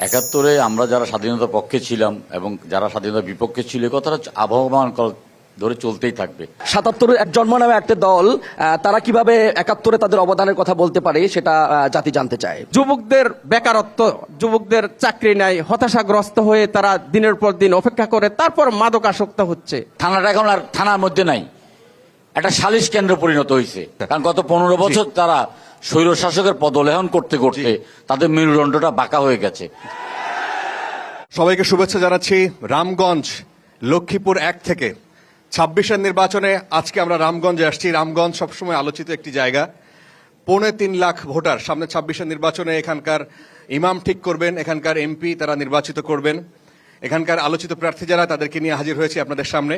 একাত্তরে আমরা যারা স্বাধীনতার পক্ষে ছিলাম এবং যারা স্বাধীনতার বিপক্ষে ছিল এই কথাটা আবহমান ধরে চলতেই থাকবে। ৭৭ এক জন্ম নামে একটা দল, তারা কিভাবে একাত্তরে তাদের অবদানের কথা বলতে পারে সেটা জাতি জানতে চায়। যুবকদের বেকারত্ব, যুবকদের চাকরি নাই, হতাশাগ্রস্ত হয়ে তারা দিনের পর দিন অপেক্ষা করে, তারপর মাদকাসক্ত হচ্ছে। থানাটা এখন আর থানার মধ্যে নাই, একটা সালিশ কেন্দ্র পরিণত হয়েছে। কারণ গত 15 বছর তারা স্বৈর শাসকের পদলেহন করতে করতে তাদের মেরুদণ্ডটা বাঁকা হয়ে গেছে। সবাইকে শুভেচ্ছা জানাচ্ছি। রামগঞ্জ লক্ষ্মীপুর 1 থেকে 26-এর নির্বাচনে আজকে আমরা রামগঞ্জে আসছি। রামগঞ্জ সবসময় আলোচিত একটি জায়গা। 3.25 লাখ ভোটার সামনে 26-এর নির্বাচনে এখানকার ইমাম ঠিক করবেন, এখানকার এমপি তারা নির্বাচিত করবেন। এখানকার আলোচিত প্রার্থী যারা তাদেরকে নিয়ে হাজির হয়েছি আপনাদের সামনে।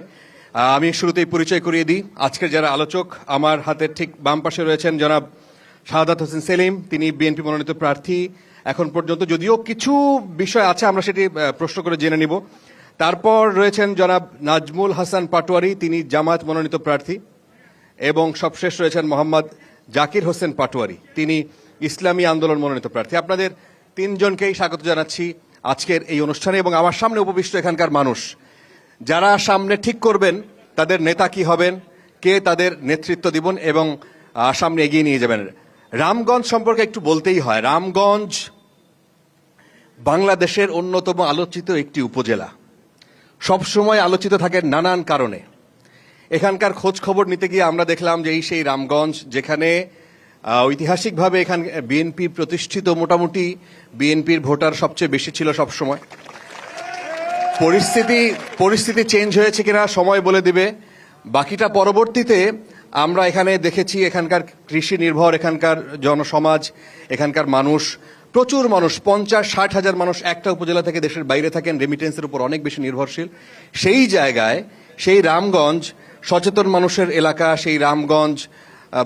আমি শুরুতেই পরিচয় করিয়ে দিই আজকের যারা আলোচক। আমার হাতের ঠিক বাম পাশে রয়েছেন জনাব শাহাদাত হোসেন সেলিম, তিনি বিএনপি মনোনীত প্রার্থী এখন পর্যন্ত, যদিও কিছু বিষয় আছে আমরা সেটি প্রশ্ন করে জেনে নিব। তারপর রয়েছেন জনাব নাজমুল হাসান পাটোয়ারি, তিনি জামায়াত মনোনীত প্রার্থী, এবং সবশেষ রয়েছেন মোহাম্মদ জাকির হোসেন পাটোয়ারি, তিনি ইসলামী আন্দোলন মনোনীত প্রার্থী। আপনাদের তিনজনকেই স্বাগত জানাচ্ছি আজকের এই অনুষ্ঠানে। এবং আমার সামনে উপবিষ্ট এখানকার মানুষ যারা সামনে ঠিক করবেন তাদের নেতা কি হবেন, কে তাদের নেতৃত্ব দিবেন এবং সামনে এগিয়ে নিয়ে যাবেন। রামগঞ্জ সম্পর্কে একটু বলতেই হয়। রামগঞ্জ বাংলাদেশের অন্যতম আলোচিত একটি উপজেলা, সবসময় আলোচিত থাকে নানান কারণে। এখানকার খোঁজ খবর নিতে গিয়ে আমরা দেখলাম যে এই সেই রামগঞ্জ যেখানে ঐতিহাসিকভাবে এখানে বিএনপি প্রতিষ্ঠিত, মোটামুটি বিএনপির ভোটার সবচেয়ে বেশি ছিল সবসময়। পরিস্থিতি চেঞ্জ হয়েছে কিনা সময় বলে দিবে। বাকিটা পরবর্তীতে আমরা এখানে দেখেছি এখানকার কৃষি নির্ভর এখানকার জনসমাজ, এখানকার মানুষ, প্রচুর মানুষ, 50-60 হাজার মানুষ একটা উপজেলা থেকে দেশের বাইরে থাকেন, রেমিটেন্সের উপর অনেক বেশি নির্ভরশীল। সেই জায়গায় সেই রামগঞ্জ সচেতন মানুষের এলাকা, সেই রামগঞ্জ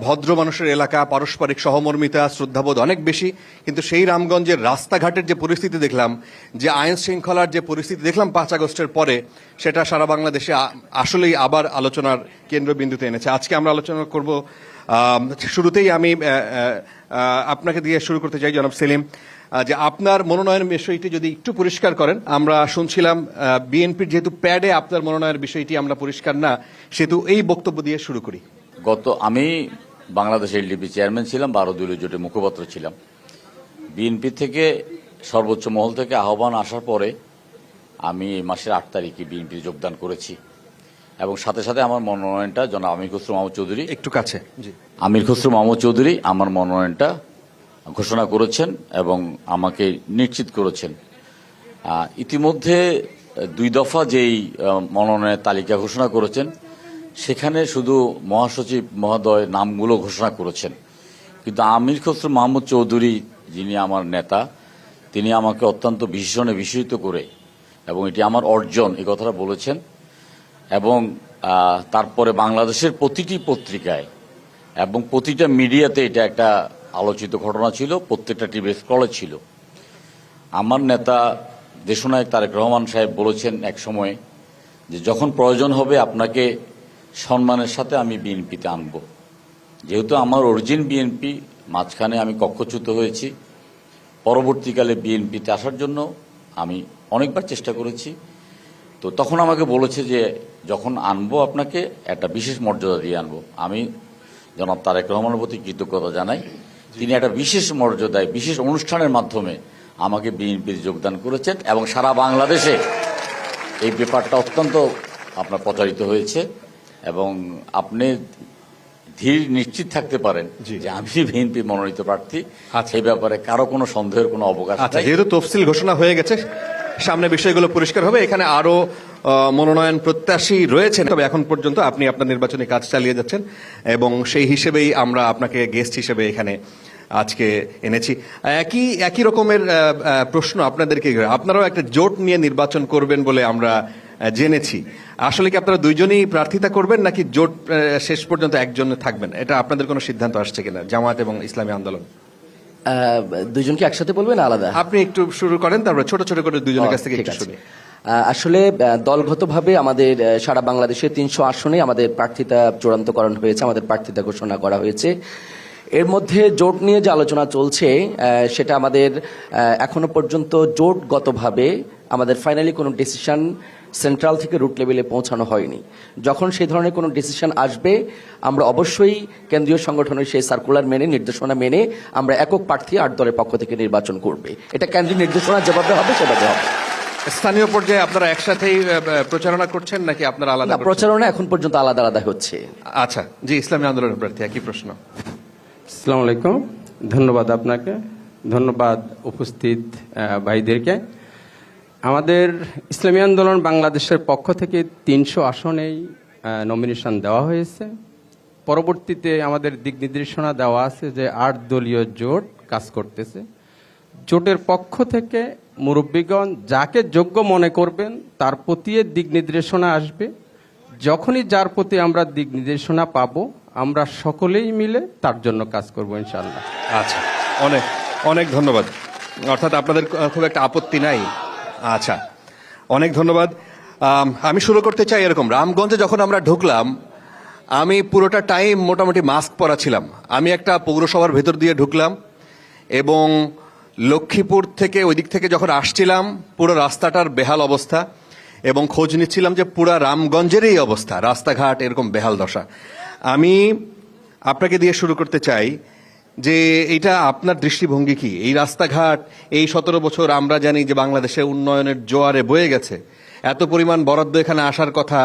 ভদ্র মানুষের এলাকা, পারস্পরিক সহমর্মিতা শ্রদ্ধাবোধ অনেক বেশি। কিন্তু সেই রামগঞ্জের রাস্তাঘাটের যে পরিস্থিতি দেখলাম, যে আইন শৃঙ্খলার যে পরিস্থিতি দেখলাম 5 আগস্টের পরে, সেটা সারা বাংলাদেশে আসলেই আবার আলোচনার কেন্দ্রবিন্দুতে এনেছে। আজকে আমরা আলোচনা করব। শুরুতেই আমি আপনাকে দিয়ে শুরু করতে চাই জনাব সেলিম, যে আপনার মনোনয়নের বিষয়টি যদি একটু পরিষ্কার করেন। আমরা শুনছিলাম বিএনপির যেহেতু প্যাডে আপনার মনোনয়নের বিষয়টি আমরা পরিষ্কার না, সেহেতু এই বক্তব্য দিয়ে শুরু করি। আমি বাংলাদেশ এলডিপি চেয়ারম্যান ছিলাম, 12 দলীয় জোটের মুখপাত্র ছিলাম। বিএনপি থেকে সর্বোচ্চ মহল থেকে আহ্বান আসার পরে আমি এই মাসের 8 তারিখে বিএনপি যোগদান করেছি এবং সাথে সাথে আমার মনোনয়নটা জনাব আমির খসরু মাহমুদ চৌধুরী, একটু কাছে জি, আমির খসরু মাহমুদ চৌধুরী আমার মনোনয়নটা ঘোষণা করেছেন এবং আমাকে নিশ্চিত করেছেন। ইতিমধ্যে 2 দফা যেই মনোনয়নের তালিকা ঘোষণা করেছেন সেখানে শুধু মহাসচিব মহোদয় নামগুলো ঘোষণা করেছেন, কিন্তু আমির খসরু মাহমুদ চৌধুরী যিনি আমার নেতা, তিনি আমাকে অত্যন্ত বিশেষণে বিশেষিত করে এবং এটি আমার অর্জন এই কথাটা বলেছেন। এবং তারপরে বাংলাদেশের প্রতিটি পত্রিকায় এবং প্রতিটা মিডিয়াতে এটা একটা আলোচিত ঘটনা ছিল, প্রত্যেকটা টিভি স্ক্রলে ছিল। আমার নেতা দেশনায়ক তারেক রহমান সাহেব বলেছেন এক সময় যে যখন প্রয়োজন হবে আপনাকে সম্মানের সাথে আমি বিএনপিতে আনব। যেহেতু আমার অরিজিন বিএনপি, মাঝখানে আমি কক্ষচ্যুত হয়েছি, পরবর্তীকালে বিএনপিতে আসার জন্য আমি অনেকবার চেষ্টা করেছি। তো তখন আমাকে বলেছে যে যখন আনবো আপনাকে একটা বিশেষ মর্যাদা দিয়ে আনবো। আমি জনাব তারেক রহমানের প্রতি কৃতজ্ঞতা জানাই, তিনি একটা বিশেষ মর্যাদায় বিশেষ অনুষ্ঠানের মাধ্যমে আমাকে বিএনপির যোগদান করেছেন এবং সারা বাংলাদেশে এই ব্যাপারটা অত্যন্ত আপনার প্রচারিত হয়েছে এবং আপনি ধীর নিশ্চিত থাকতে পারেন যে আমি বিএনপি মনোনীত প্রার্থী। এই ব্যাপারে কারো কোনো সন্দেহের কোনো অবকাশ নেই। যেহেতু তফসিল ঘোষণা হয়ে গেছে, সামনে বিষয়গুলো পরিষ্কার হবে। এখানে আরো মনোনয়ন প্রত্যাশী রয়েছেন, তবে এখন পর্যন্ত আপনি আপনার নির্বাচনী কাজ চালিয়ে যাচ্ছেন এবং সেই হিসেবেই আমরা আপনাকে গেস্ট হিসেবে এখানে আজকে এনেছি। একই রকমের প্রশ্ন আপনাদেরকে, আপনারাও একটা জোট নিয়ে নির্বাচন করবেন বলে আমরা জেনেছি। আসলে কি আপনারা দুইজনই প্রার্থিতা করবেন নাকি জোট শেষ পর্যন্ত একজন থাকবেন? এটা আপনাদের কোনো সিদ্ধান্ত আসছে কিনা, জামায়াত এবং ইসলামী আন্দোলন? দুইজনকে একসাথে বলবেন আলাদা? আপনি একটু শুরু করেন, তারপর ছোট ছোট করে দুইজনের কাছ থেকে একটু শুনি। আসলে দলগতভাবে আমাদের সারা বাংলাদেশে 300 আসনে আমাদের প্রার্থিতা চূড়ান্তকরণ হয়েছে, আমাদের প্রার্থিতা ঘোষণা করা হয়েছে। এর মধ্যে জোট নিয়ে যে আলোচনা চলছে সেটা আমাদের এখনো পর্যন্ত জোটগতভাবে আমাদের ফাইনালি কোনো ডিসিশন সেন্ট্রাল থেকে রুট লেভেলে পৌঁছানো হয়নি। যখন সেই ধরনের কোনো ডিসিশন আসবে আমরা অবশ্যই কেন্দ্রীয় সংগঠনের সেই সার্কুলার মেনে, নির্দেশনা মেনে আমরা একক প্রার্থী 8 দলের পক্ষ থেকে নির্বাচন করবে। এটা কেন্দ্রীয় নির্দেশনা যেভাবে হবে সেভাবে হবে। স্থানীয় পর্যায়ে আপনারা একসাথেই প্রচারণা করছেন নাকি আপনারা আলাদা না, করছেন? প্রচারণা এখন পর্যন্ত আলাদা আলাদা হচ্ছে। আচ্ছা, জি, ইসলামী আন্দোলনের প্রার্থী, একই প্রশ্ন। আসসালামু আলাইকুম, ধন্যবাদ আপনাকে, ধন্যবাদ উপস্থিত ভাইদেরকে। আমাদের ইসলামী আন্দোলন বাংলাদেশের পক্ষ থেকে 300 আসনেই নমিনেশন দেওয়া হয়েছে। পরবর্তীতে আমাদের দিক নির্দেশনা দেওয়া আছে যে 8 দলীয় জোট কাজ করতেছে। জোটের পক্ষ থেকে মুরব্বীগণ যাকে যোগ্য মনে করবেন তার প্রতি দিক নির্দেশনা আসবে। যখনই যার প্রতি আমরা দিক নির্দেশনা পাবো আমরা সকলেই মিলে তার জন্য কাজ করব ইনশাআল্লাহ। আচ্ছা, অনেক অনেক ধন্যবাদ। অর্থাৎ আপনাদের খুব একটা আপত্তি নাই। আচ্ছা, অনেক ধন্যবাদ। আমি শুরু করতে চাই এরকম, রামগঞ্জে যখন আমরা ঢুকলাম আমি পুরোটা টাইম মোটামুটি মাস্ক পরা ছিলাম। আমি একটা পৌরসভার ভেতর দিয়ে ঢুকলাম এবং লক্ষ্মীপুর থেকে ওই দিক থেকে যখন আসছিলাম পুরো রাস্তাটার বেহাল অবস্থা, এবং খোঁজ নিচ্ছিলাম যে পুরো রামগঞ্জেরই অবস্থা, রাস্তাঘাট এরকম বেহাল দশা। আমি আপনাকে দিয়ে শুরু করতে চাই যে এটা আপনার দৃষ্টিভঙ্গি কি? এই রাস্তাঘাট এই 17 বছর আমরা জানি যে বাংলাদেশে উন্নয়নের জোয়ারে বয়ে গেছে, এত পরিমাণ বরাদ্দ এখানে আসার কথা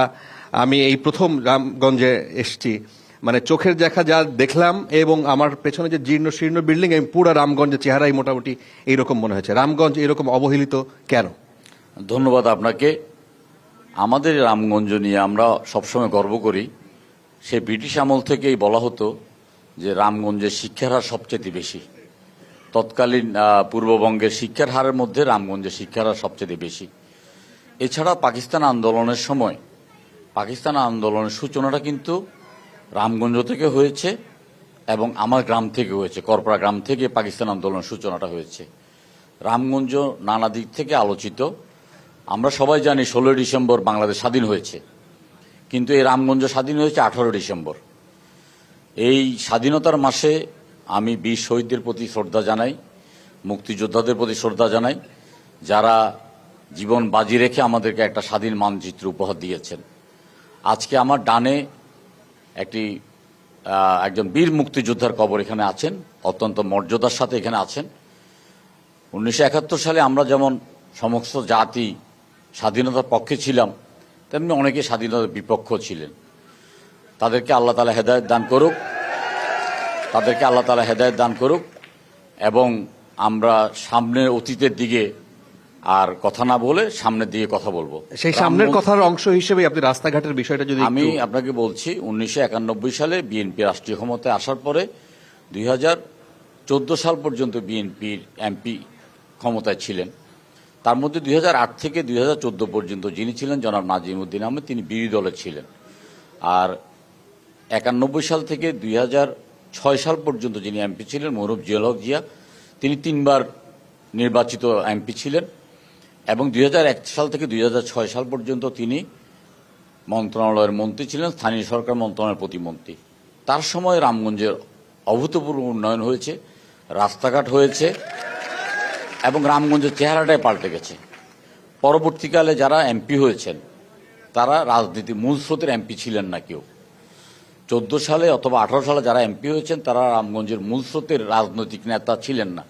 আমি এই প্রথম রামগঞ্জে এসছি, মানে চোখের দেখা যা দেখলাম এবং আমার পেছনে যে জীর্ণ শীর্ণ বিল্ডিং, এবং পুরো রামগঞ্জের চেহারাই মোটামুটি এইরকম মনে হয়েছে। রামগঞ্জ এরকম অবহেলিত কেন? ধন্যবাদ আপনাকে। আমাদের রামগঞ্জ নিয়ে আমরা সবসময় গর্ব করি। সে ব্রিটিশ আমল থেকেই বলা হতো যে রামগঞ্জের শিক্ষার হার সবচেয়ে বেশি। তৎকালীন পূর্ববঙ্গের শিক্ষার হারের মধ্যে রামগঞ্জের শিক্ষার হার সবচেয়ে বেশি। এছাড়া পাকিস্তান আন্দোলনের সময় পাকিস্তান আন্দোলনের সূচনাটা কিন্তু রামগঞ্জ থেকে হয়েছে এবং আমার গ্রাম থেকে হয়েছে, করপড়া গ্রাম থেকে পাকিস্তান আন্দোলনের সূচনাটা হয়েছে। রামগঞ্জ নানা দিক থেকে আলোচিত। আমরা সবাই জানি 16 ডিসেম্বর বাংলাদেশ স্বাধীন হয়েছে, কিন্তু এই রামগঞ্জ স্বাধীন হয়েছে 18 ডিসেম্বর। এই স্বাধীনতার মাসে আমি বীর শহীদদের প্রতি শ্রদ্ধা জানাই, মুক্তিযোদ্ধাদের প্রতি শ্রদ্ধা জানাই, যারা জীবন বাজি রেখে আমাদেরকে একটা স্বাধীন মানচিত্র উপহার দিয়েছেন। আজকে আমার ডানে একজন বীর মুক্তিযোদ্ধার কবর এখানে আছেন, অত্যন্ত মর্যাদার সাথে এখানে আছেন। 1971 সালে আমরা যেমন সমস্ত জাতি স্বাধীনতার পক্ষে ছিলাম, তেমনি অনেকে স্বাধীনতার বিপক্ষ ছিলেন। তাদেরকে আল্লাহ তাআলা হেদায়েত দান করুক, এবং আমরা সামনের অতীতের দিকে আর কথা না বলে সামনের দিকে কথা বলবো। সেই সামনের কথার অংশ হিসেবে আপনি রাস্তাঘাটের বিষয়টা যদি আমি আপনাকে বলছি, 1991 সালে বিএনপি রাষ্ট্রীয় ক্ষমতায় আসার পরে 2014 সাল পর্যন্ত বিএনপির এমপি ক্ষমতায় ছিলেন। তার মধ্যে 2008 থেকে 2014 পর্যন্ত যিনি ছিলেন জনাব নাজিমউদ্দিন আহমেদ, তিনি বিরোধী দলে ছিলেন। আর 91 সাল থেকে 2006 সাল পর্যন্ত যিনি এমপি ছিলেন মরহুম জিয়াউল হক জিয়া, তিনি 3 বার নির্বাচিত এমপি ছিলেন, এবং 2001 সাল থেকে 2006 সাল পর্যন্ত তিনি মন্ত্রণালয়ের মন্ত্রী ছিলেন, স্থানীয় সরকার মন্ত্রণালয়ের প্রতিমন্ত্রী। তার সময় রামগঞ্জের অভূতপূর্ব উন্নয়ন হয়েছে, রাস্তাঘাট হয়েছে, এবং রামগঞ্জের চেহারাটাই পাল্টে গেছে। পরবর্তীকালে যারা এমপি হয়েছেন তারা রাজনীতি মূল স্রোতের এমপি ছিলেন না কেউ। 14 সালে অথবা 18 সালে যারা এমপি হয়েছেন তারা রামগঞ্জের মূল স্রোতের রাজনৈতিক নেতা ছিলেন না।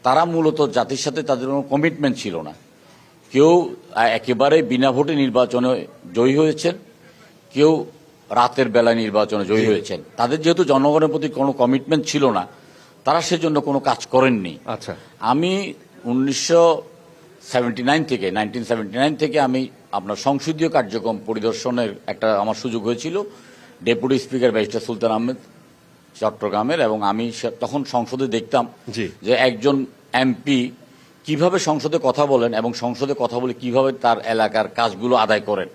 তারা মূলত জাতির সাথে তাদের কোনো কমিটমেন্ট ছিল না। কেউ একেবারে বিনা ভোটে নির্বাচনে জয়ী হয়েছেন, কেউ রাতের বেলায় নির্বাচনে জয়ী হয়েছেন। তাদের যেহেতু জনগণের প্রতি কোনো কমিটমেন্ট ছিল না, তারা সেজন্য কোনো কাজ করেননি। আচ্ছা, আমি 1979 থেকে আমি আপনার সংসদীয় কার্যক্রম পরিদর্শনের আমার সুযোগ হয়েছিল। ডেপুটি স্পিকার ব্যারিস্টার সুলতান আহমেদ চট্টগ্রামের, এবং আমি তখন সংসদে দেখতাম যে একজন এমপি কিভাবে সংসদে কথা বলেন এবং সংসদে কথা বলে কিভাবে তার এলাকার কাজগুলো আদায় করেন।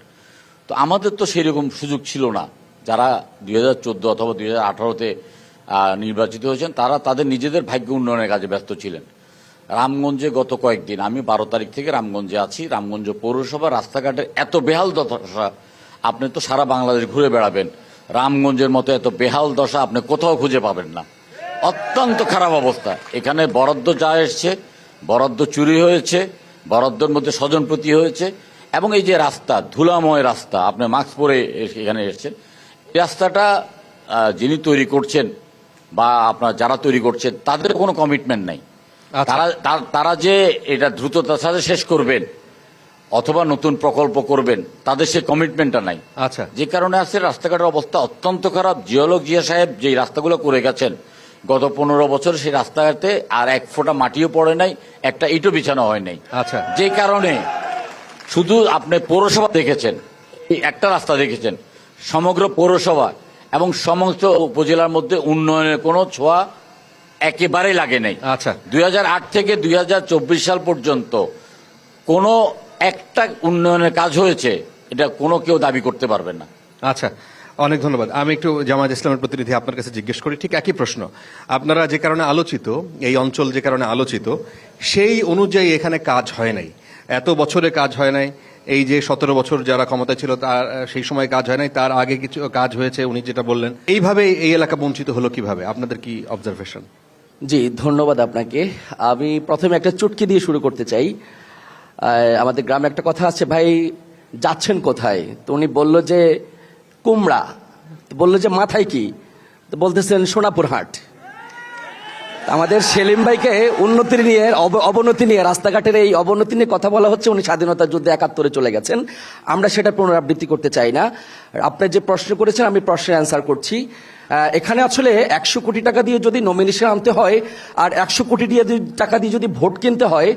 তো আমাদের তো সেরকম সুযোগ ছিল না। যারা 2014 অথবা 2018-তে নির্বাচিত হয়েছেন তারা তাদের নিজেদের ভাগ্য উন্নয়নের কাজে ব্যস্ত ছিলেন। রামগঞ্জে গত কয়েকদিন, আমি 12 তারিখ থেকে রামগঞ্জে আছি, রামগঞ্জ পৌরসভা রাস্তাঘাটের এত বেহাল দশা, আপনি তো সারা বাংলাদেশ ঘুরে বেড়াবেন, রামগঞ্জের মতো এত বেহাল দশা আপনি কোথাও খুঁজে পাবেন না। অত্যন্ত খারাপ অবস্থা। এখানে বরাদ্দ যা এসছে, বরাদ্দ চুরি হয়েছে, বরাদ্দের মধ্যে স্বজনপ্রীতি হয়েছে, এবং এই যে রাস্তা, ধুলাময় রাস্তা, আপনি মাস্ক পরে এখানে এসেছেন, এই রাস্তাটা যিনি তৈরি করছেন বা আপনার যারা তৈরি করছেন তাদের কোনো কমিটমেন্ট নাই। আচ্ছা। তারা যে এটা দ্রুততার সাথে শেষ করবেন অথবা নতুন প্রকল্প করবেন, তাদের সে কমিটমেন্টটা নাই। আচ্ছা। যে কারণে আছে রাস্তাঘাটের অবস্থা অত্যন্ত খারাপ। জিয়া সাহেব যে রাস্তাগুলো করে গেছেন গত 15 বছর, সেই রাস্তাঘাটে আর এক ফোঁটা মাটিও পড়ে নাই, একটা ইটও বিছানো হয় নাই। আচ্ছা। যে কারণে শুধু আপনি পৌরসভা দেখেছেন, এই একটা রাস্তা দেখেছেন, সমগ্র পৌরসভা এবং সমস্ত উপজেলার মধ্যে উন্নয়নের কোনো ছোঁয়া একেবারেই লাগে নাই। আচ্ছা। 2008 থেকে 2024 সাল পর্যন্ত কোনো একটা উন্নয়নের কাজ হয়েছে, এটা কোনো কেউ দাবি করতে পারবে না। আচ্ছা, অনেক ধন্যবাদ। আমি একটু জামায়াত ইসলামের প্রতিনিধি আপনার কাছে জিজ্ঞেস করি, ঠিক একই প্রশ্ন। আপনারা যে কারণে আলোচিত, এই অঞ্চল যে কারণে আলোচিত, সেই অনুযায়ী এখানে কাজ হয় নাই, এত বছরে কাজ হয় নাই। এই যে 17 বছর যারা ক্ষমতায় ছিল তার সেই সময় কাজ হয় নাই, তার আগে কিছু কাজ হয়েছে উনি যেটা বললেন। এইভাবে এই এলাকা বঞ্চিত হলো কিভাবে? আপনাদের কি অবজারভেশন? জি, ধন্যবাদ আপনাকে। আমি প্রথমে একটা চুটকি দিয়ে শুরু করতে চাই। আমাদের গ্রামে একটা কথা আছে, ভাই যাচ্ছেন কোথায়? তো উনি বলল যে কুমড়া। বললো যে মাথায় কি? তো বলতেছেন সোনাপুর হাট। আমাদের সেলিম ভাইকে উন্নতি নিয়ে, অবনতি নিয়ে, রাস্তাঘাটের এই অবনতি নিয়ে কথা বলা হচ্ছে। উনি স্বাধীনতা যুদ্ধে 71-এ চলে গেছেন। আমরা সেটা পুনরাবৃত্তি করতে চাই না। আপনি যে প্রশ্ন করেছেন, আমি প্রশ্নের অ্যান্সার করছি। এখানে আসলে 100 কোটি টাকা দিয়ে যদি নমিনেশন আনতে হয় আর 100 কোটি টাকা দিয়ে যদি ভোট কিনতে হয়,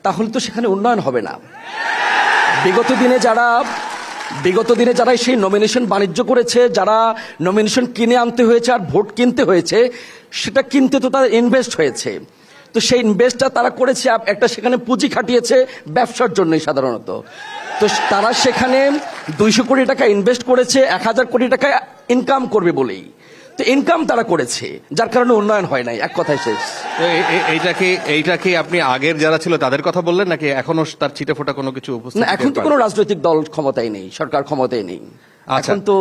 তাহলে তো সেখানে উন্নয়ন হবে না। বিগত দিনে যারা সেই নমিনেশন বাণিজ্য করেছে, যারা নমিনেশন কিনে আনতে হয়েছে আর ভোট কিনতে হয়েছে, সেটা কিনতে তো তাদের ইনভেস্ট হয়েছে। তো সেই ইনভেস্টটা তারা করেছে, একটা সেখানে পুঁজি খাটিয়েছে ব্যবসার জন্যই সাধারণত। তো তারা সেখানে 200 কোটি টাকা ইনভেস্ট করেছে 1000 কোটি টাকা ইনকাম করবে বলেই। তো ইনকাম তারা করেছে, যার কারণে উন্নয়ন হয় নাই। এক কথায় শেষ। এইটা কি আপনি আগের যারা ছিল তাদের কথা বললেন, নাকি এখনো তার ছিটে ফোটা কোনো কিছু উপস্থিত? না, এখন তো কোনো রাজনৈতিক দল ক্ষমতায় নেই, সরকার ক্ষমতায় নেই। আচ্ছা, এখন তো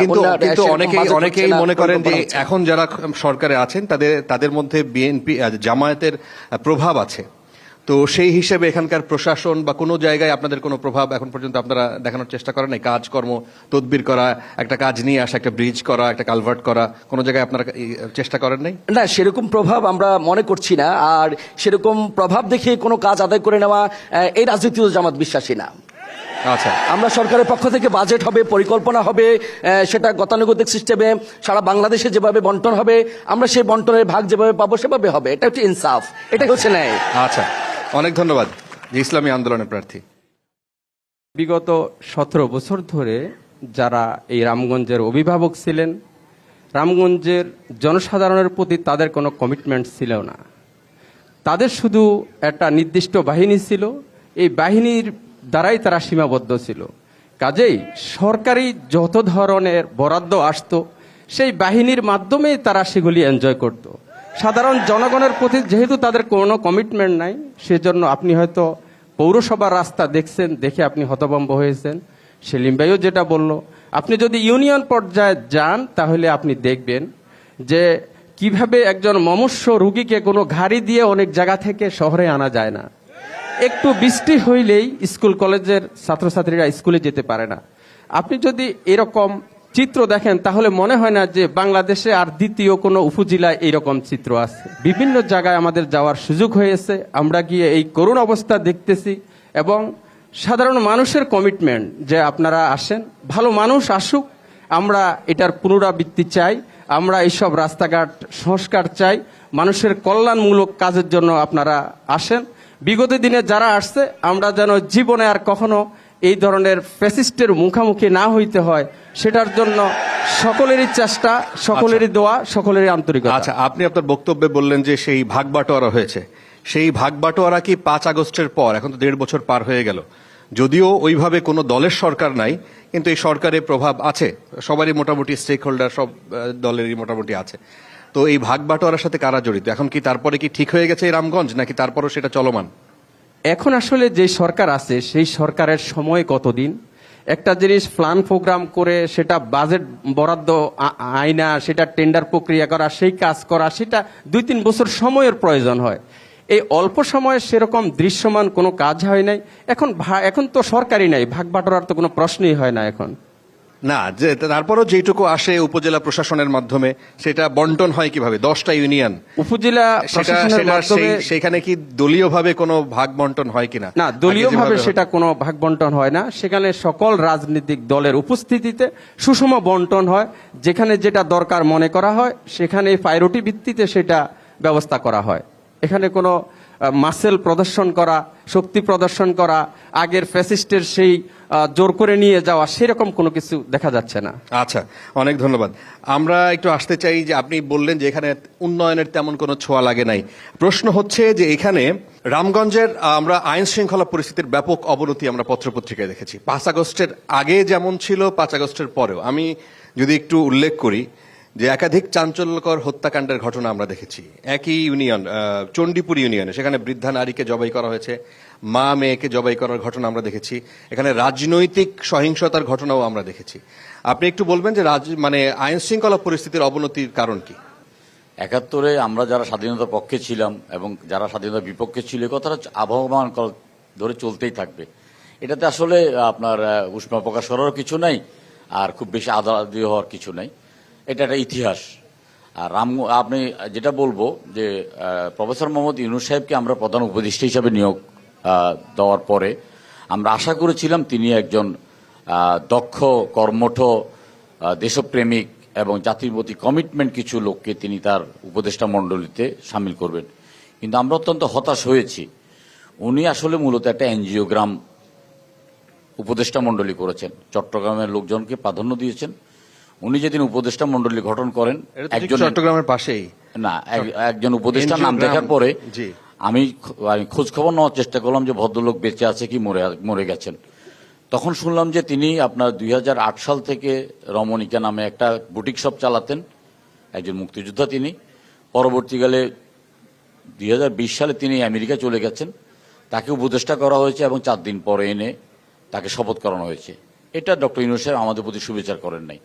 কিন্তু অনেকেই মনে করেন যে এখন যারা সরকারে আছেন তাদের মধ্যে বিএনপি, জামায়াতের প্রভাব আছে। তো সেই হিসেবে এখানকার প্রশাসন বা কোনো জায়গায় আপনাদের কোনো প্রভাব এখন পর্যন্ত আপনারা দেখানোর চেষ্টা করেন নাই? কাজকর্ম, তদবির করা, একটা কাজ নিয়ে আসা, একটা ব্রিজ করা, একটা কালভার্ট করা, কোনো জায়গায় আপনারা চেষ্টা করেন নাই? না, সেরকম প্রভাব আমরা মনে করছি না। আর সেরকম প্রভাব দেখে কোনো কাজ আদায় করে নেওয়া, এই রাজনীতি জামাত বিশ্বাসী না। আচ্ছা। আমরা সরকারের পক্ষ থেকে বাজেট হবে, পরিকল্পনা হবে, সেটা গতানুগতিক সিস্টেমে সারা বাংলাদেশে যেভাবে বন্টন হবে, আমরা সেই বন্টনের ভাগ যেভাবে পাবো সেভাবে হবে। এটা হচ্ছে ইনসাফ, এটা হচ্ছে ন্যায়। আচ্ছা, অনেক ধন্যবাদ। যে ইসলামী আন্দোলনের প্রার্থী। বিগত 17 বছর ধরে যারা এই রামগঞ্জের অভিভাবক ছিলেন, রামগঞ্জের জনসাধারণের প্রতি তাদের কোনো কমিটমেন্ট ছিল না। তাদের শুধু একটা নির্দিষ্ট বাহিনী ছিল, এই বাহিনীর দ্বারাই তারা সীমাবদ্ধ ছিল। কাজেই সরকারি যত ধরনের বরাদ্দ আসতো, সেই বাহিনীর মাধ্যমেই তারা সেগুলি এনজয় করত। সাধারণ জনগণের প্রতি যেহেতু তাদের কোনো কমিটমেন্ট নাই, সেজন্য আপনি হয়তো পৌরসভার রাস্তা দেখছেন, দেখে আপনি হতভম্ব হয়েছেন। সেলিম ভাইও যেটা বলল, আপনি যদি ইউনিয়ন পর্যায়ে যান তাহলে আপনি দেখবেন যে কিভাবে একজন মুমূর্ষ রোগীকে কোনো গাড়ি দিয়ে অনেক জায়গা থেকে শহরে আনা যায় না। একটু বৃষ্টি হইলেই স্কুল কলেজের ছাত্রছাত্রীরা স্কুলে যেতে পারে না। আপনি যদি এরকম চিত্র দেখেন তাহলে মনে হয় না যে বাংলাদেশে আর দ্বিতীয় কোনো উপজেলায় এইরকম চিত্র আছে। বিভিন্ন জায়গায় আমাদের যাওয়ার সুযোগ হয়েছে, আমরা গিয়ে এই করুণ অবস্থা দেখতেছি। এবং সাধারণ মানুষের কমিটমেন্ট যে আপনারা আসেন, ভালো মানুষ আসুক, আমরা এটার পুনরাবৃত্তি চাই, আমরা এইসব রাস্তাঘাট সংস্কার চাই, মানুষের কল্যাণমূলক কাজের জন্য আপনারা আসেন। বিগত দিনে যারা আসছে, আমরা যেন জীবনে আর কখনো এই ধরনের ফ্যাসিস্টের মুখোমুখি না হইতে হয়, সেটার জন্য সকলেরই চেষ্টা, সকলেরই দোয়া, সকলেরই আন্তরিকতা। আচ্ছা, আপনি আপনার বক্তব্যে বললেন যে সেই ভাগ বাটোয়ারা হয়েছে, সেই ভাগ বাটোয়ারা কি 5 আগস্টের পর, এখন তো 1.5 বছর পার হয়ে গেল, যদিও ওইভাবে কোনো দলের সরকার নাই, কিন্তু এই সরকারের প্রভাব আছে, সবারই মোটামুটি স্টেক হোল্ডার সব দলেরই মোটামুটি আছে। তো এই ভাগ বাটোয়ারার সাথে কারা জড়িত? এখন কি তারপরে কি ঠিক হয়ে গেছে এই রামগঞ্জ, নাকি তারপরও সেটা চলমান? এখন আসলে যে সরকার আছে সেই সরকারের সময় কতদিন একটা জিনিস প্ল্যান প্রোগ্রাম করে সেটা বাজেট বরাদ্দ আইনা, সেটা টেন্ডার প্রক্রিয়া করা, সেই কাজ করা, সেটা 2-3 বছর সময়ের প্রয়োজন হয়। এই অল্প সময়ে সেরকম দৃশ্যমান কোনো কাজ হয় নাই। এখন তো সরকারি নাই, ভাগ বাটোয়ারার তো কোনো প্রশ্নই হয় না এখন। না, যে তারপরও যেটুকু আসে উপজেলা প্রশাসনের মাধ্যমে সেটা বন্টন হয় কিভাবে? 10টা ইউনিয়ন, উপজেলা প্রশাসনের মাধ্যমে সেখানে কি দলীয়ভাবে কোনো ভাগ বন্টন হয় কিনা? না, দলীয়ভাবে আগে যেভাবে সেটা কোনো ভাগ বন্টন হয় না। সেখানে সকল রাজনৈতিক দলের উপস্থিতিতে সুষম বন্টন হয়। যেখানে যেটা দরকার মনে করা হয় সেখানে প্রায়োরিটি ভিত্তিতে সেটা ব্যবস্থা করা হয়। এখানে কোনো মাসেল প্রদর্শন করা, শক্তি প্রদর্শন করা, আগের ফ্যাসিস্টের সেই জোর করে নিয়ে যাওয়া, সেরকম কোনো কিছু দেখা যাচ্ছে না। আচ্ছা, অনেক ধন্যবাদ। আমরা একটু আসতে চাই যে আপনি বললেন যে এখানে উন্নয়নের তেমন কোনো ছোঁয়া লাগে নাই। প্রশ্ন হচ্ছে যে এখানে রামগঞ্জের আমরা আইন শৃঙ্খলা পরিস্থিতির ব্যাপক অবনতি আমরা পত্রপত্রিকায় দেখেছি। 5 আগস্টের আগে যেমন ছিল, 5 আগস্টের পরেও। আমি যদি একটু উল্লেখ করি যে একাধিক চাঞ্চল্যকর হত্যাকাণ্ডের ঘটনা আমরা দেখেছি একই ইউনিয়ন, চণ্ডীপুর ইউনিয়নে। সেখানে বৃদ্ধা নারীকে জবাই করা হয়েছে, মা মেয়েকে জবাই করার ঘটনা আমরা দেখেছি। এখানে রাজনৈতিক সহিংসতার ঘটনাও আমরা দেখেছি। আপনি একটু বলবেন যে মানে আইন শৃঙ্খলা পরিস্থিতির অবনতির কারণ কি? 71-এ আমরা যারা স্বাধীনতার পক্ষে ছিলাম এবং যারা স্বাধীনতার বিপক্ষে ছিল, এই কথাটা আবহমান ধরে চলতেই থাকবে। এটাতে আসলে আপনার উষ্মা প্রকাশ করারও কিছু নাই, আর খুব বেশি আদাদি হওয়ার কিছু নাই। এটা একটা ইতিহাস। আর আপনি যেটা বলবো যে প্রফেসর মোহাম্মদ ইউনূস সাহেবকে আমরা প্রধান উপদেষ্টা হিসাবে নিয়োগ দেওয়ার পরে আমরা আশা করেছিলাম তিনি একজন দক্ষ, কর্মঠ, দেশপ্রেমিক এবং জাতির প্রতি কমিটমেন্ট কিছু লোককে তিনি তার উপদেষ্টা মণ্ডলীতে সামিল করবেন। কিন্তু আমরা অত্যন্ত হতাশ হয়েছি। উনি আসলে মূলত একটা এনজিওগ্রাম উপদেষ্টা মণ্ডলী করেছেন, চট্টগ্রামের লোকজনকে প্রাধান্য দিয়েছেন। উনি যেদিন উপদেষ্টা মণ্ডলী গঠন করেন, একজন চট্টগ্রামের পাশেই না, একজন উপদেষ্টার নাম দেখার পরে আমি খোঁজ খবর নেওয়ার চেষ্টা করলাম যে ভদ্রলোক বেঁচে আছে কি মরে গেছেন। তখন শুনলাম যে তিনি আপনার 2008 সাল থেকে রমণিকা নামে একটা বুটিক শপ চালাতেন, একজন মুক্তিযোদ্ধা তিনি। পরবর্তীকালে 2020 সালে তিনি আমেরিকা চলে গেছেন। তাকে উপদেষ্টা করা হয়েছে এবং 4 দিন পরে এনে তাকে শপথ করানো হয়েছে। এটা ডক্টর ইউনূস সাহেব আমাদের প্রতি সুবিচার করেন নাই।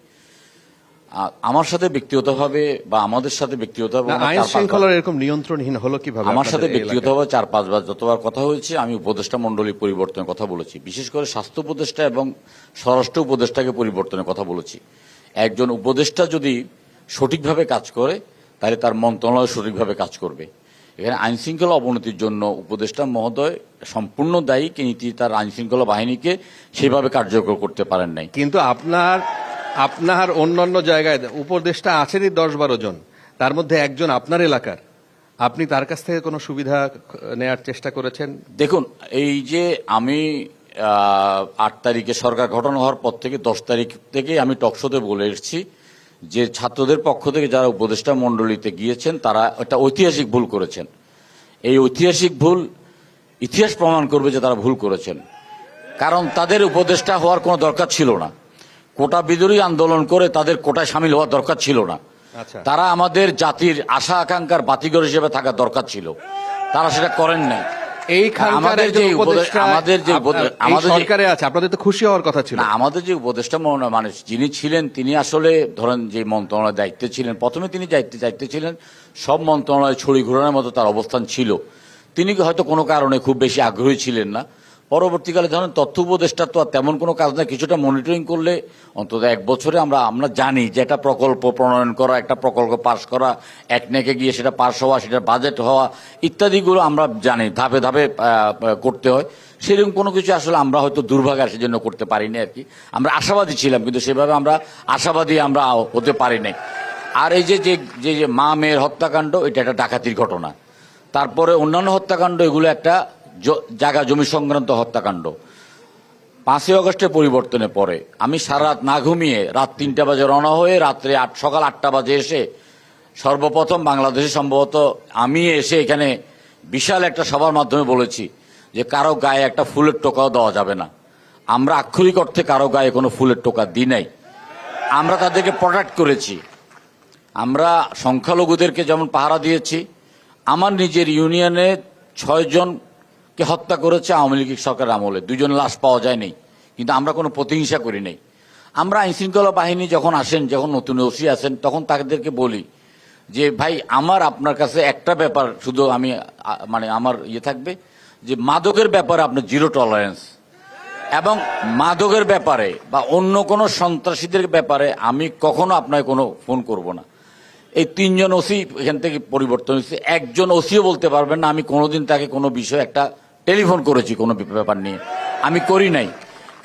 আমার সাথে ব্যক্তিগতভাবে বা আমাদের সাথে ব্যক্তিগতভাবে আইন শৃঙ্খলার এরকম নিয়ন্ত্রণহীন হলো কিভাবে? আমার সাথে ব্যক্তিগতভাবে 4-5 বার যতবার কথা হয়েছে আমি উপদেষ্টা মণ্ডলী পরিবর্তনের কথা বলেছি। বিশেষ করে স্বাস্থ্য উপদেষ্টা এবং স্বরাষ্ট্র উপদেষ্টাকে পরিবর্তনের কথা বলেছি। একজন উপদেষ্টা যদি সঠিকভাবে কাজ করে তাহলে তার মন্ত্রণালয় সঠিকভাবে কাজ করবে। এখানে আইন শৃঙ্খলা অবনতির জন্য উপদেষ্টা মহোদয় সম্পূর্ণ দায়ী, কিন্তু তার আইন শৃঙ্খলা বাহিনীকে সেভাবে কার্যকর করতে পারেন নাই। কিন্তু আপনার অন্যান্য জায়গায় উপদেষ্টা আছেনই 10-12 জন, তার মধ্যে একজন আপনার এলাকার। আপনি তার কাছ থেকে কোনো সুবিধা নেয়ার চেষ্টা করেছেন? দেখুন, এই যে আমি 8 তারিখে সরকার গঠন হওয়ার পর থেকে 10 তারিখ থেকে আমি টকশোতে বলে এসেছি যে ছাত্রদের পক্ষ থেকে যারা উপদেষ্টা মণ্ডলীতে গিয়েছেন তারা একটা ঐতিহাসিক ভুল করেছেন। এই ঐতিহাসিক ভুল ইতিহাস প্রমাণ করবে যে তারা ভুল করেছেন। কারণ তাদের উপদেষ্টা হওয়ার কোনো দরকার ছিল না। কোটা বিরোধী আন্দোলন করে তাদের কোটায় সামিল হওয়ার দরকার ছিল না। তারা আমাদের জাতির আশা আকাঙ্ক্ষার বাতিঘর হিসেবে থাকার দরকার ছিল, তারা সেটা করেন নাই। আমাদের তো খুশি হওয়ার কথা ছিল। আমাদের যে উপদেষ্টা মানে যিনি ছিলেন তিনি আসলে ধরেন যে মন্ত্রণালয়ের দায়িত্বে ছিলেন, প্রথমে তিনি দায়িত্বে ছিলেন, সব মন্ত্রণালয় ছড়ি ঘোরানোর মতো তার অবস্থান ছিল। তিনি হয়তো কোনো কারণে খুব বেশি আগ্রহী ছিলেন না। পরবর্তীকালে ধরেন তথ্য উপদেষ্টার তো আর তেমন কোনো কাজ না, কিছুটা মনিটরিং করলে অন্তত 1 বছরে আমরা জানি যে একটা প্রকল্প প্রণয়ন করা, একটা প্রকল্প পাশ করা, একনেকে গিয়ে সেটা পাশ হওয়া, সেটা বাজেট হওয়া ইত্যাদিগুলো আমরা জানি ধাপে ধাপে করতে হয়। সেরকম কোনো কিছু আসলে আমরা হয়তো দুর্ভাগ্য সেজন্য করতে পারিনি আর কি। আমরা আশাবাদী ছিলাম, কিন্তু সেভাবে আমরা আশাবাদী আমরা হতে পারি নাই। আর এই যে মা মেয়ের হত্যাকাণ্ড, এটা একটা ডাকাতির ঘটনা। তারপরে অন্যান্য হত্যাকাণ্ড, এগুলো একটা জায়গা জমি সংক্রান্ত হত্যাকাণ্ড। 5ই আগস্টের পরিবর্তনের পরে আমি সারা রাত না ঘুমিয়ে রাত 3টা বাজে রওনা হয়ে রাত্রে সকাল 8টা বাজে এসে সর্বপ্রথম বাংলাদেশে সম্ভবত আমি এসে এখানে বিশাল একটা সভার মাধ্যমে বলেছি যে কারো গায়ে একটা ফুলের টোকাও দেওয়া যাবে না। আমরা আক্ষরিক অর্থে কারো গায়ে কোনো ফুলের টোকা দিই নাই। আমরা তাদেরকে প্রোটেক্ট করেছি। আমরা সংখ্যালঘুদেরকে যেমন পাহারা দিয়েছি, আমার নিজের ইউনিয়নে 6 জনকে হত্যা করেছে আওয়ামী লীগ সরকারের আমলে, 2 জন লাশ পাওয়া যায়নি, কিন্তু আমরা কোনো প্রতিহিংসা করি নাই। আমরা আইনশৃঙ্খলা বাহিনী যখন আসেন, যখন নতুন ওসি আসেন, তখন তাদেরকে বলি যে ভাই আমার আপনার কাছে একটা ব্যাপার শুধু আমি মানে আমার থাকবে যে মাদকের ব্যাপারে আপনার জিরো টলারেন্স, এবং মাদকের ব্যাপারে বা অন্য কোনো সন্ত্রাসীদের ব্যাপারে আমি কখনো আপনাকে কোনো ফোন করব না। এই 3 জন ওসি এখান থেকে পরিবর্তন হয়েছে। একজন ওসিও বলতে পারবেন না আমি কোনোদিন তাকে কোনো বিষয়ে একটা টেলিফোন করেছি কোনো ব্যাপার নিয়ে, আমি করি নাই।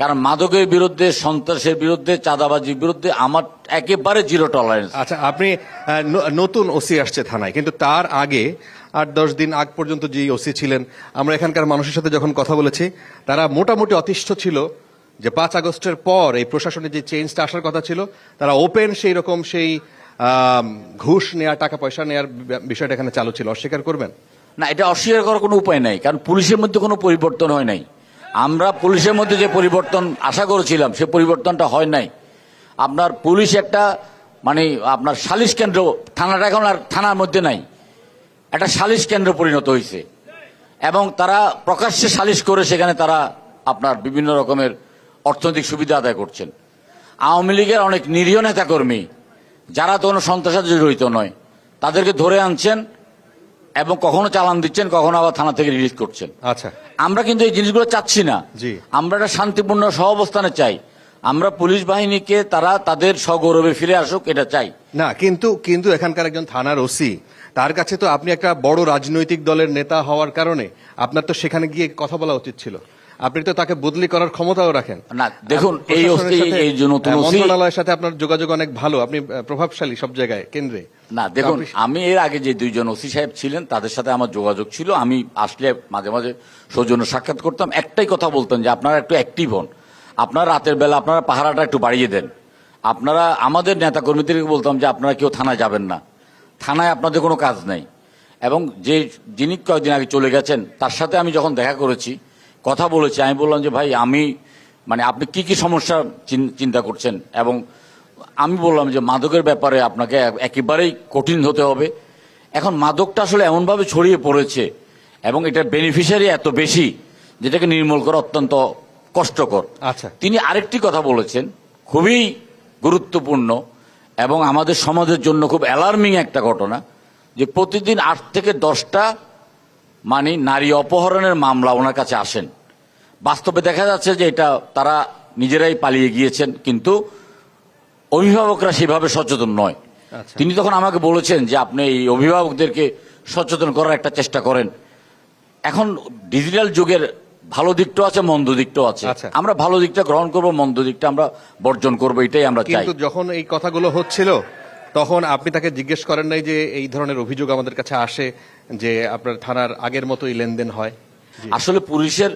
কারণ মাদকের বিরুদ্ধে, সন্ত্রাসের বিরুদ্ধে, চাঁদাবাজির বিরুদ্ধে আমার একেবারে জিরো টলারেন্স। আচ্ছা, আপনি নতুন ওসি আসছে থানায়, কিন্তু তার আগে 8-10 দিন আগ পর্যন্ত যে ওসি ছিলেন, আমরা এখানকার মানুষের সাথে যখন কথা বলেছি, তারা মোটামুটি অতিষ্ঠ ছিল যে 5 আগস্টের পর এই প্রশাসনের যে চেঞ্জটা আসার কথা ছিল, তারা ওপেন সেই রকম সেই ঘুষ নেওয়া, টাকা পয়সা নেওয়ার বিষয়টা এখানে চালু ছিল। অস্বীকার করবেন? না, এটা অস্বীকার করার কোনো উপায় নাই, কারণ পুলিশের মধ্যে কোনো পরিবর্তন হয় নাই। আমরা পুলিশের মধ্যে যে পরিবর্তন আশা করেছিলাম সে পরিবর্তনটা হয় নাই। আপনার পুলিশ একটা মানে আপনার সালিশ কেন্দ্র, থানাটা এখন আর থানার মধ্যে নাই, একটা সালিশ কেন্দ্র পরিণত হয়েছে, এবং তারা প্রকাশ্যে সালিশ করে সেখানে তারা আপনার বিভিন্ন রকমের অর্থনৈতিক সুবিধা আদায় করছেন। আওয়ামী লীগের অনেক নিরীহ নেতাকর্মী যারা তো কোনো সন্ত্রাসের জড়িত নয়, তাদেরকে ধরে আনছেন এবং কখনো চালান দিচ্ছেন, কখনো আবার থানা থেকে রিলিজ করছেন। আচ্ছা, আমরা কিন্তু এই জিনিসগুলো চাচ্ছি না। জি। আমরা একটা শান্তিপূর্ণ সহাবস্থানে চাই। আমরা পুলিশ বাহিনীকে তারা তাদের সগৌরবে ফিরে আসুক, এটা চাই না, কিন্তু এখানকার একজন থানার ওসি, তার কাছে তো আপনি একটা বড় রাজনৈতিক দলের নেতা হওয়ার কারণে আপনার তো সেখানে গিয়ে কথা বলা উচিত ছিল। আপনি তো তাকে বদলি করার ক্ষমতাও রাখেন। না, দেখুন এই নতুন ওসি মন্ত্রণালয়ের সাথে আপনার যোগাযোগ অনেক ভালো, আপনি প্রভাবশালী সব জায়গায় কেন্দ্রে। না, দেখুন আমি এর আগে যে 2 জন ওসি সাহেব ছিলেন তাদের সাথে আমার যোগাযোগ ছিল। আমি আসলে মাঝে মাঝে সৌজন্য সাক্ষাৎ করতাম, একটাই কথা বলতেন যে আপনারা একটু অ্যাক্টিভ হন, আপনারা রাতের বেলা আপনারা পাহারাটা একটু বাড়িয়ে দেন। আপনারা আমাদের নেতাকর্মীদেরকে বলতাম যে আপনারা কেউ থানায় যাবেন না, থানায় আপনাদের কোনো কাজ নাই। এবং যিনি কয়েকদিন আগে চলে গেছেন তার সাথে আমি যখন দেখা করেছি, কথা বলেছি, আমি বললাম যে ভাই আমি মানে আপনি কি কি সমস্যা চিন্তা করছেন, এবং আমি বললাম যে মাদকের ব্যাপারে আপনাকে একেবারেই কঠিন হতে হবে। এখন মাদকটা আসলে এমনভাবে ছড়িয়ে পড়েছে এবং এটার বেনিফিশিয়ারি এত বেশি যেটাকে নির্মূল করা অত্যন্ত কষ্টকর। আচ্ছা, তিনি আরেকটি কথা বলেছেন খুবই গুরুত্বপূর্ণ এবং আমাদের সমাজের জন্য খুব অ্যালার্মিং একটা ঘটনা, যে প্রতিদিন 8 থেকে 10টা মানে নারী অপহরণের মামলা ওনার কাছে আসেন। বাস্তবে দেখা যাচ্ছে যে এটা তারা নিজেরাই পালিয়ে গিয়েছেন, কিন্তু অভিভাবকরা সেভাবে সচেতন নয়। তিনি তখন আমাকে বলেছেন যে আপনি এই অভিভাবকদেরকে সচেতন করার একটা চেষ্টা করেন। এখন ডিজিটাল যুগের ভালো দিকটাও আছে, মন্দ দিকটাও আছে। আমরা ভালো দিকটা গ্রহণ করব, মন্দ দিকটা আমরা বর্জন করব, এটাই আমরা চাই। কিন্তু যখন এই কথাগুলো হচ্ছিল তখন আপনি তাকে জিজ্ঞেস করেন নাই যে এই ধরনের অভিযোগ আমাদের কাছে আসে যে আপনার থানার আগের মতোই লেনদেন হয়? আসলে পুলিশের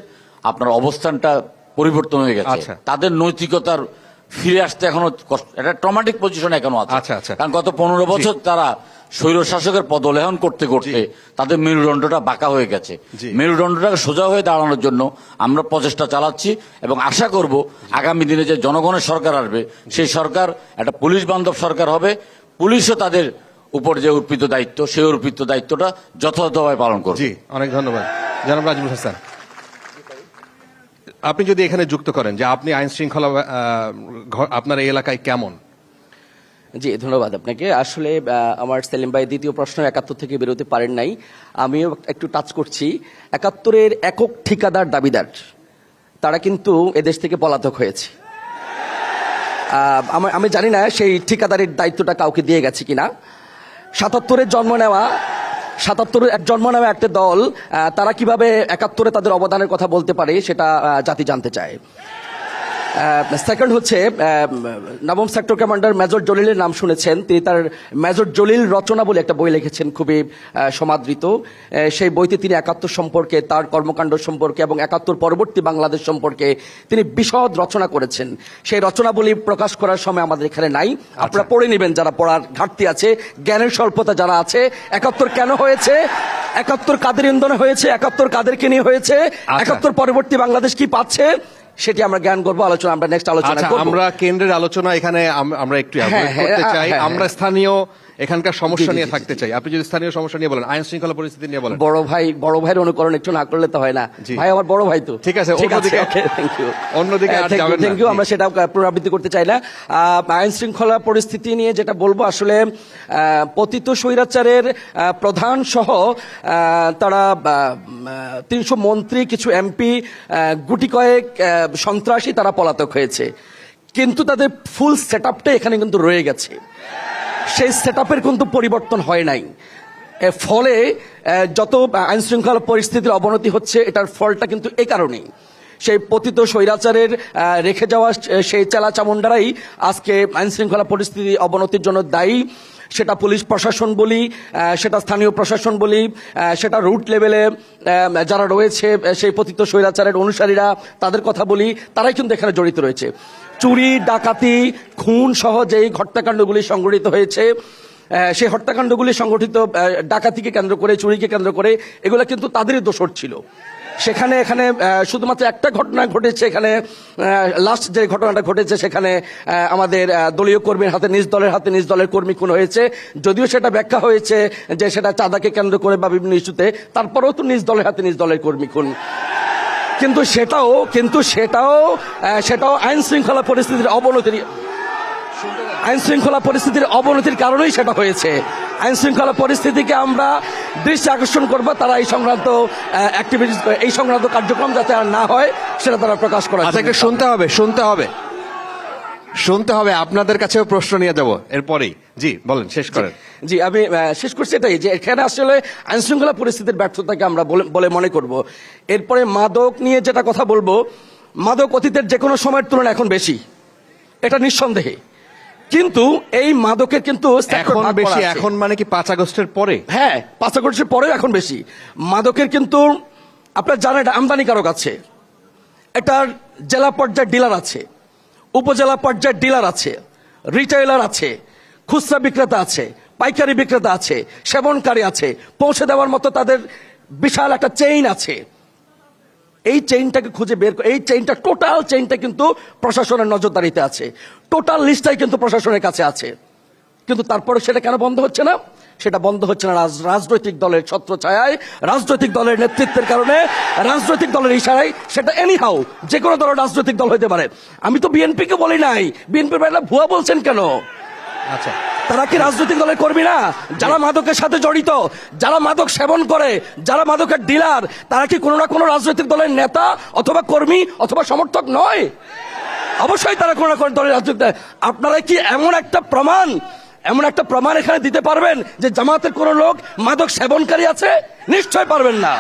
আপনার অবস্থানটা পরিবর্তন হয়ে গেছে। তাদের নৈতিকতার ফিরে আসতে এখনো একটা ট্রমাটিক পজিশন এখনো আছে। কারণ গত 15 বছর তারা স্বৈর শাসকের পদলেহন করতে করতে তাদের মেরুদণ্ডটা বাঁকা হয়ে গেছে। মেরুদণ্ডটাকে সোজা হয়ে দাঁড়ানোর জন্য আমরা প্রচেষ্টা চালাচ্ছি এবং আশা করব আগামী দিনে যে জনগণের সরকার আসবে সেই সরকার একটা পুলিশ বান্ধব সরকার হবে। পুলিশও তাদের উপর যে অর্পিত দায়িত্ব, সেই অর্পিত দায়িত্বটা যথাযথভাবে পালন করবে। জি, অনেক ধন্যবাদ জনাব রাজিবুল হাসান। আপনি যদি এখানে যুক্ত করেন যে আপনি আইন শৃঙ্খলা আপনার এই এলাকায় কেমন? জি, ধন্যবাদ আপনাকে। আসলে আমার সেলিম ভাই দ্বিতীয় প্রশ্ন 71 থেকে বেরোতে পারেন নাই, আমিও একটু টাচ করছি। 71-এর একক ঠিকাদার দাবিদার তারা কিন্তু এদেশ থেকে পলাতক হয়েছে। আমি জানি না সেই ঠিকাদারের দায়িত্বটা কাউকে দিয়ে গেছে কিনা। 77-এর জন্ম নেওয়া একটা দল তারা কিভাবে 71-এ তাদের অবদানের কথা বলতে পারে সেটা জাতি জানতে চায়। সেকেন্ড হচ্ছে নবম সেক্টর কমান্ডার মেজর জলিলের নাম শুনেছেন। তিনি তার মেজর জলিল রচনা বলে একটা বই লিখেছেন, খুবই সমাদৃত। সেই বইতে তিনি 71 সম্পর্কে, তার কর্মকাণ্ড সম্পর্কে এবং 71 পরবর্তী বাংলাদেশ সম্পর্কে তিনি বিশদ রচনা করেছেন। সেই রচনাবলী প্রকাশ করার সময় আমাদের এখানে নাই, আপনারা পড়ে নেবেন যারা পড়ার ঘাটতি আছে, জ্ঞানের স্বল্পতা যারা আছে। 71 কেন হয়েছে, 71 কাদের ইন্ধনে হয়েছে, 71 কাদেরকে নিয়ে হয়েছে, 71 পরবর্তী বাংলাদেশ কি পাচ্ছে, সেটি আমরা জ্ঞান করবো, আলোচনা আমরা নেক্সট আলোচনা করব। আমরা কেন্দ্রের আলোচনা এখানে আমরা একটু অ্যাভয়েড করতে চাই। আমরা স্থানীয় এখানকার সমস্যা জি, জি, নিয়ে জি, থাকতে চাই। আপনি যদি স্থানীয় সমস্যা নিয়ে বলেন, আইন শৃঙ্খলা পরিস্থিতি নিয়ে বলেন। বড় ভাইয়ের অনুকরণ একটু না করলে তো হয় না। জি। ভাই আমার বড় ভাই তো। ঠিক আছে, অন্যদিকে- থ্যাংক ইউ। অন্যদিকে আর যাবেন না। Thank you. জি। আমরা সেটা পুনরাবৃত্তি করতে চাই না। আইন শৃঙ্খলা পরিস্থিতি নিয়ে যেটা বলবো, আসলে পতিত স্বৈরাচারের প্রধান সহ তারা 300 মন্ত্রী, কিছু এমপি, গুটি কয়েক সন্ত্রাসী তারা পলাতক হয়েছে, কিন্তু তাদের ফুল সেটআপটা এখানে কিন্তু রয়ে গেছে। সেই সেটআপের কিন্তু পরিবর্তন হয় নাই। এর ফলে যত আইন শৃঙ্খলা পরিস্থিতির অবনতি হচ্ছে, এটার ফলটা কিন্তু এই কারণেই, সেই পতিত স্বৈরাচারের রেখে যাওয়া সেই চেলা চামুন্ডারাই আজকে আইন শৃঙ্খলা পরিস্থিতি অবনতির জন্য দায়ী। সেটা পুলিশ প্রশাসন বলি, সেটা স্থানীয় প্রশাসন বলি, সেটা রুট লেভেলে যারা রয়েছে সেই পতিত স্বৈরাচারের অনুসারীরা, তাদের কথা বলি, তারাই কিন্তু এখানে জড়িত রয়েছে। চুরি, ডাকাতি, খুন সহ যেই হত্যাকাণ্ডগুলি সংঘটিত হয়েছে, সেই হত্যাকাণ্ডগুলি সংগঠিত, ডাকাতিকে কেন্দ্র করে, চুরিকে কেন্দ্র করে, এগুলো কিন্তু তাদেরই দোষর ছিল। এখানে শুধুমাত্র একটা ঘটনা ঘটেছে। এখানে লাস্ট যে ঘটনাটা ঘটেছে, সেখানে আমাদের দলীয় কর্মীর হাতে, নিজ দলের কর্মী খুন হয়েছে। যদিও সেটা ব্যাখ্যা হয়েছে যে সেটা চাঁদাকে কেন্দ্র করে বা বিভিন্ন ইস্যুতে, তারপরেও তো নিজ দলের হাতে নিজ দলের কর্মী খুন। কিন্তু সেটাও আইন শৃঙ্খলা পরিস্থিতির অবনতির কারণেই সেটা হয়েছে। আইন শৃঙ্খলা পরিস্থিতিকে আমরা দৃষ্টি আকর্ষণ করব, তারা এই সংক্রান্ত অ্যাক্টিভিটিস, এই সংক্রান্ত কার্যক্রম যাতে আর না হয় সেটা তারা প্রকাশ করা। আচ্ছা, একটু শুনতে হবে। আপনাদের কাছেও প্রশ্ন নিয়ে যাব এরপরেই। জি বলেন, শেষ করেন। জি, আমি শেষ করছি এটাই, যে এখানে আসলে আইন শৃঙ্খলা পরিস্থিতির ব্যর্থতাকে আমরা বলে মনে করব। এরপরে মাদক নিয়ে যেটা কথা বলবো, মাদক অতীতের যে কোনো সময়ের তুলনায় এখন বেশি, এটা নিঃসন্দেহে। কিন্তু এই মাদকের কিন্তু এখন বেশি, এখন মানে কি 5 আগস্টের পরে? হ্যাঁ, 5 আগস্টের পরেও এখন বেশি। মাদকের কিন্তু আপনার জানেন, এটা আমদানিকারক আছে, এটার জেলা পর্যায়ের ডিলার আছে, উপজেলা পর্যায়ের ডিলার আছে, রিটেইলার আছে, খুচরা বিক্রেতা আছে, পাইকারি বিক্রেতা আছে, সেবনকারী আছে, পৌঁছে দেওয়ার মতো তাদের বিশাল একটা চেইন আছে। এই চেইনটাকে খুঁজে বের করে, এই চেইনটা, টোটাল চেইনটা কিন্তু প্রশাসনের নজরদারিতে আছে, টোটাল লিস্টটাই কিন্তু প্রশাসনের কাছে আছে। কিন্তু তারপরে সেটা কেন বন্ধ হচ্ছে না? সেটা বন্ধ হচ্ছে না রাজনৈতিক দলের ছত্রছায়ায়, রাজনৈতিক দলের নেতৃত্বের কারণে, রাজনৈতিক দলের ইশারায়। সেটা এনিহাউ যে কোনো দলের রাজনৈতিক দল হতে পারে। আমি তো বিএনপিকে বলি নাই, বিএনপির বাইরে ভুয়া বলছেন কেন? আচ্ছা, তারা কি রাজনৈতিক দলের কর্মী না? যারা মাদকের সাথে জড়িত, যারা মাদক সেবন করে, যারা মাদকের ডিলার, তারা কি কোনো না কোনো রাজনৈতিক দলের নেতা অথবা কর্মী অথবা সমর্থক নয়? অবশ্যই তারা কোনো না কোনো দলের রাজনৈতিক। আপনারা কি এমন একটা প্রমাণ এখানে দিতে পারবেন যে জামাতের কোন লোক মাদক সেবনকারী আছে? নিশ্চয় পারবেন না।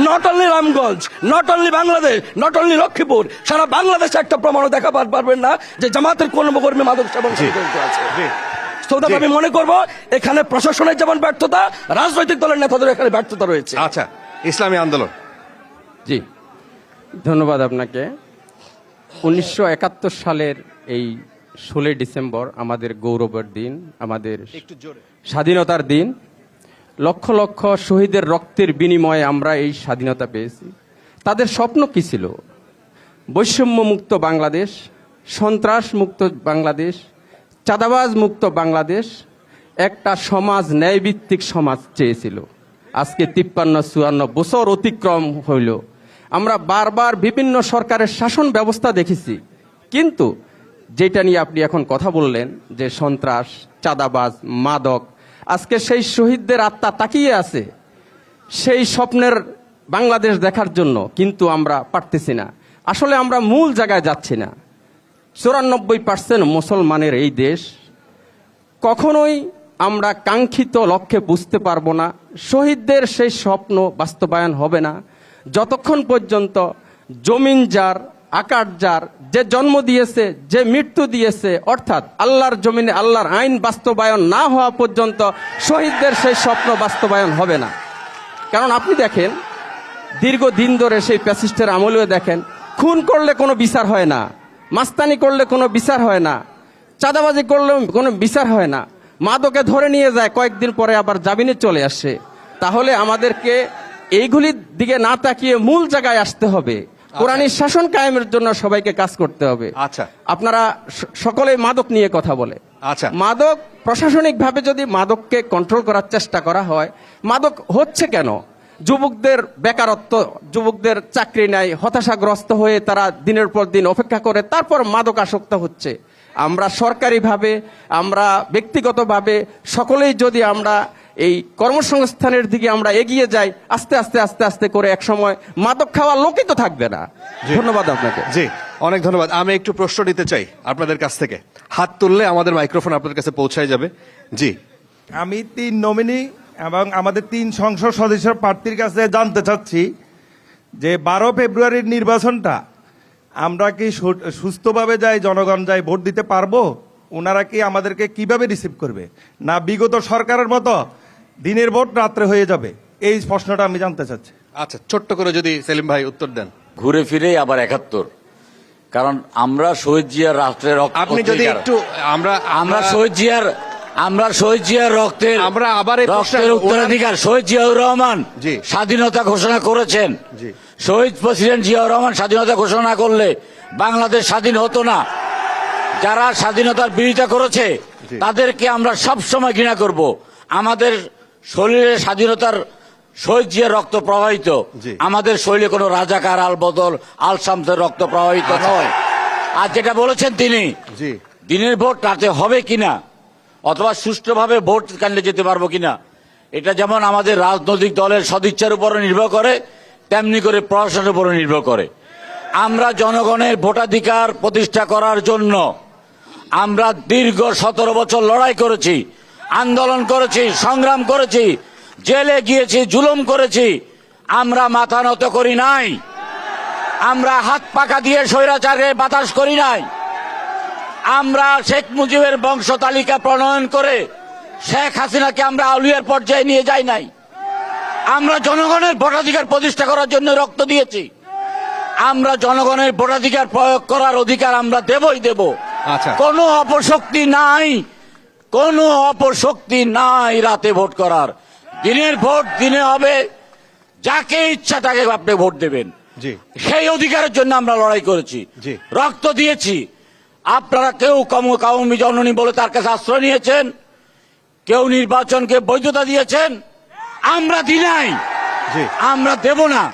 Not only Ramganj, not only Bangladesh, not only Lakshmipur, সারা বাংলাদেশে একটা প্রমাণও দেখা পারবেন না যে জামাতের কোন কর্মী মাদক সেবন আছে। আমি মনে করব এখানে প্রশাসনের যেমন ব্যর্থতা, রাজনৈতিক দলের নেতাদের এখানে ব্যর্থতা রয়েছে। আচ্ছা, ইসলামী আন্দোলন। জি, ধন্যবাদ আপনাকে। 1971 সালের এই 16 ডিসেম্বর আমাদের গৌরবের দিন, আমাদের স্বাধীনতার দিন। লক্ষ লক্ষ শহীদের রক্তের বিনিময়ে আমরা এই স্বাধীনতা পেয়েছি। তাদের স্বপ্ন কি ছিল? বৈষম্য মুক্ত বাংলাদেশ, সন্ত্রাস মুক্ত বাংলাদেশ, চাঁদাবাজ মুক্ত বাংলাদেশ, একটা সমাজ, ন্যায়ভিত্তিক সমাজ চেয়েছিল। আজকে 53-54 বছর অতিক্রম হইল। আমরা বারবার বিভিন্ন সরকারের শাসন ব্যবস্থা দেখেছি, কিন্তু যেটা নিয়ে আপনি এখন কথা বললেন যে সন্ত্রাস, চাঁদাবাজ, মাদক, আজকে সেই শহীদদের আত্মা তাকিয়ে আছে সেই স্বপ্নের বাংলাদেশ দেখার জন্য, কিন্তু আমরা পারতেছি না। আসলে আমরা মূল জায়গায় যাচ্ছি না। 94% মুসলমানের এই দেশ, কখনোই আমরা কাঙ্ক্ষিত লক্ষ্যে বুঝতে পারবো না। শহীদদের সেই স্বপ্ন বাস্তবায়ন হবে না যতক্ষণ পর্যন্ত জমিন যার, আকাশ যার, যে জন্ম দিয়েছে, যে মৃত্যু দিয়েছে, অর্থাৎ আল্লাহর জমিনে আল্লাহর আইন বাস্তবায়ন না হওয়া পর্যন্ত শহীদদের সেই স্বপ্ন বাস্তবায়ন হবে না। কারণ আপনি দেখেন, দীর্ঘদিন ধরে সেই প্যাসিস্টের আমলেও দেখেন, খুন করলে কোনো বিচার হয় না, মাস্তানি করলে কোনো বিচার হয় না, চাঁদাবাজি করলেও কোনো বিচার হয় না, মাদকে ধরে নিয়ে যায়, কয়েকদিন পরে আবার জামিনে চলে আসে। তাহলে আমাদেরকে এইগুলির দিকে না তাকিয়ে মূল জায়গায় আসতে হবে। কোরআনী শাসন কায়েমের জন্য সবাইকে কাজ করতে হবে। আচ্ছা। আপনারা সকলে মাদক নিয়ে কথা বলে। আচ্ছা। মাদক প্রশাসনিকভাবে যদি মাদককে কন্ট্রোল করার চেষ্টা করা হয়, মাদক হচ্ছে কেন? যুবকদের বেকারত্ব, যুবকদের চাকরি নাই, হতাশাগ্রস্ত হয়ে তারা দিনের পর দিন অপেক্ষা করে, তারপর মাদক আসক্ত হচ্ছে। আমরা সরকারিভাবে, আমরা ব্যক্তিগতভাবে সকলেই যদি আমরা এই কর্মসংস্থানের দিকে আমরা এগিয়ে যাই, আস্তে আস্তে আস্তে আস্তে করে এক সময় মাদক খাওয়া লোকই তো থাকবে না। ধন্যবাদ আপনাকে। জি, অনেক ধন্যবাদ। আমি একটু প্রশ্ন নিতে চাই আপনাদের কাছ থেকে। হাত তুললে আমাদের মাইক্রোফোন আপনাদের কাছে পৌঁছায় যাবে। জি, আমি 3 নমিনি এবং আমাদের 3 সংসদ সদস্য প্রার্থীর কাছে জানতে চাচ্ছি যে 12 ফেব্রুয়ারির নির্বাচনটা আমরা কি সুস্থভাবে যাই, জনগণ যাই ভোট দিতে পারবো? ওনারা কি আমাদেরকে কিভাবে রিসিভ করবে? না বিগত সরকারের মতো দিনের ভোট রাত্রে হয়ে যাবে? এই প্রশ্নটা আমি জানতে চাচ্ছি। আচ্ছা, ছোট্ট করে যদি সেলিম ভাই উত্তর দেন। ঘুরে ফিরে আবার 71, কারণ আমরা শহীদ জিয়ার রাষ্ট্রের আপনি যদি একটু আমরা শহীদ জিয়ার রক্তের আমরা আবার এই রক্তের উত্তরাধিকার। শহীদ জিয়াউর রহমান জি। স্বাধীনতা ঘোষণা করেছেন। জি। শহীদ প্রেসিডেন্ট জিয়াউর রহমান স্বাধীনতা ঘোষণা করলে বাংলাদেশ স্বাধীন হতো না। যারা স্বাধীনতার বিরোধিতা করেছে তাদেরকে আমরা সব সময় ঘৃণা করব। আমাদের শরীরে স্বাধীনতার শহীদ জিয়ার রক্ত প্রবাহিত। জি। আমাদের শরীরে কোনো রাজাকার, আলবদল, আল শামসের রক্ত প্রবাহিত নয়। আর যেটা বলেছেন তিনি, জি। দিনের ভোট রাতে হবে কিনা অথবা সুষ্ঠুভাবে ভোট কেন্দ্রে যেতে পারবো কিনা, এটা যেমন আমাদের রাজনৈতিক দলের সদিচ্ছার উপর নির্ভর করে, তেমনি করে প্রশাসনের উপর নির্ভর করে। আমরা জনগণের ভোটাধিকার প্রতিষ্ঠা করার জন্য আমরা দীর্ঘ 17 বছর লড়াই করেছি, আন্দোলন করেছি, সংগ্রাম করেছি, জেলে গিয়েছি, জুলুম করেছি। আমরা মাথা নত করি নাই। আমরা হাত পাকা দিয়ে স্বৈরাচারে বাতাস করি নাই। আমরা শেখ মুজিবের বংশ তালিকা প্রণয়ন করে শেখ হাসিনাকে আমরা আউলিয়ার পর্যায়ে নিয়ে যাই নাই। আমরা জনগণের ভোটাধিকার প্রতিষ্ঠা করার জন্য রক্ত দিয়েছি। আমরা জনগণের ভোটাধিকার প্রয়োগ করার অধিকার আমরা দেবই দেব। আচ্ছা। কোনো অপশক্তি নাই, কোনো অপশক্তি নাই রাতে ভোট করার। দিনের ভোট দিনে হবে, যাকে ইচ্ছা তাকে আপনি ভোট দেবেন। জি। সেই অধিকারের জন্য আমরা লড়াই করেছি, জি। রক্ত দিয়েছি। আপনারা কেউ কাউমি জননী বলে তার কাছে আশ্রয় নিয়েছেন, কেউ নির্বাচনকে বৈধতা দিয়েছেন। আমরা দিই নাই, জি। আমরা দেব না।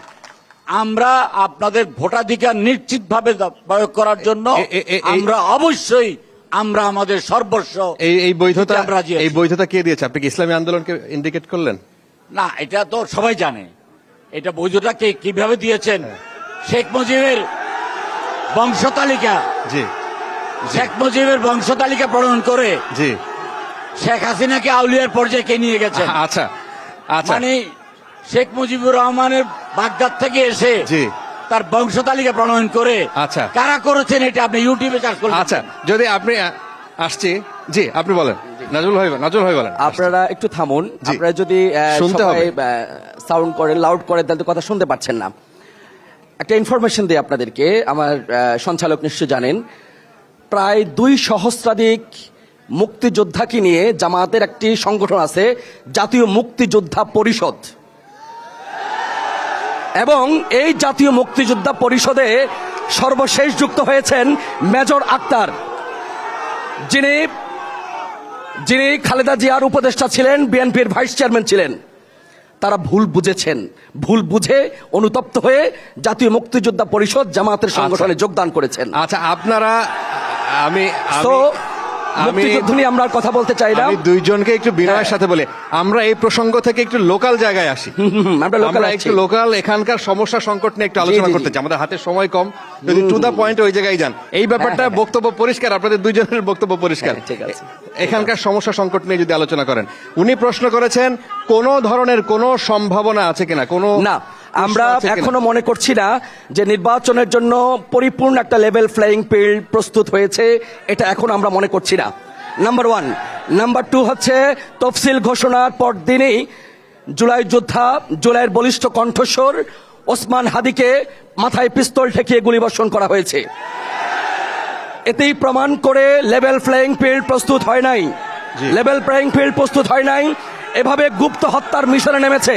আমরা আপনাদের ভোটাধিকার নিশ্চিতভাবে প্রয়োগ করার জন্য আমরা অবশ্যই আমরা আমাদের সর্বস্ব এই বৈধতা, আমরা রাজি আছি। এই বৈধতা কে দিয়েছে? আপনি কি ইসলামী আন্দোলনকে ইন্ডিকেট করলেন? না, এটা তো সবাই জানে। এটা বৈধতা কে কিভাবে দিয়েছেন? শেখ মুজিবের বংশতালিকা, জি। শেখ মুজিবের বংশতালিকা প্রণয়ন করে জি। শেখ হাসিনাকে আউলিয়ার পর্যায়ে কে নিয়ে গেছেন। আচ্ছা, আচ্ছা। মানে শেখ মুজিবুর রহমানের বাগদাদ থেকে এসে জি। তার বংশতালিকা প্রণয়ন করে আচ্ছা। কারা করেছেন এটা আপনি ইউটিউবে চার্জ করুন। আচ্ছা, যদি আপনি আসছি, জি আপনি বলেন। নাজুল ভাই বলেন। আপনারা একটু থামুন। জি। আপনারা যদি শুনতে হবে। সাউন্ড করেন, লাউড করেন, তাহলে তো কথা শুনতে পাচ্ছেন না। একটা ইনফরমেশন দিই আপনাদেরকে, আমার সঞ্চালক নিশ্চয় জানেন, প্রায় 2 সহস্রাধিক মুক্তিযোদ্ধাকে নিয়ে জামায়াতের একটি সংগঠন আছে, জাতীয় মুক্তিযোদ্ধা পরিষদ। এবং এই জাতীয় মুক্তিযোদ্ধা পরিষদে সর্বশেষ যুক্ত হয়েছেন মেজর আক্তার, যিনি খালেদা জিয়ার উপদেষ্টা ছিলেন, বিএনপির ভাইস চেয়ারম্যান ছিলেন। তারা ভুল বুঝেছেন, ভুল বুঝে অনুতপ্ত হয়ে জাতীয় মুক্তিযোদ্ধা পরিষদ জামায়াতের সংগঠনে যোগদান করেছেন। আচ্ছা, আপনারা তো মুক্তিযুদ্ধ নিয়ে আমরা আর কথা বলতে চাই না। আমি দুইজনকে একটু বিনয়ের সাথে বলি, আমরা এই প্রসঙ্গ থেকে একটু লোকাল জায়গায় আসি। আমরা একটু লোকাল এখানকার সমস্যা সংকট নিয়ে একটু আলোচনা করতে চাই। আমাদের হাতে সময় কম, যদি টু দা পয়েন্ট ওই জায়গায় যান। এই ব্যাপারটা বক্তব্য পরিষ্কার, আপনাদের দুইজনের বক্তব্য পরিষ্কার। ঠিক আছে। এখানকার সমস্যা সংকট নিয়ে যদি আলোচনা করেন। উনি প্রশ্ন করেছেন কোন ধরনের কোন সম্ভাবনা আছে কিনা, কোন না। আমরা এখনো মনে করছি না যে নির্বাচনের জন্য পরিপূর্ণ একটা লেভেল ফ্লাইং ফিল্ড প্রস্তুত হয়েছে, এটা এখন আমরা মনে করছি না, নাম্বার 1। নাম্বার 2 হচ্ছে তফসিল ঘোষণার পর দিনই জুলাই যোদ্ধা, জুলাইয়ের বলিষ্ঠ কণ্ঠস্বর ওসমান হাদিকে মাথায় পিস্তল ঠেকিয়ে গুলিবর্ষণ করা হয়েছে। এতেই প্রমাণ করে লেভেল ফ্লাইং ফিল্ড প্রস্তুত হয় নাই, লেভেল ফ্লাইং ফিল্ড প্রস্তুত হয় নাই। এভাবে গুপ্ত হত্যার মিশনে নেমেছে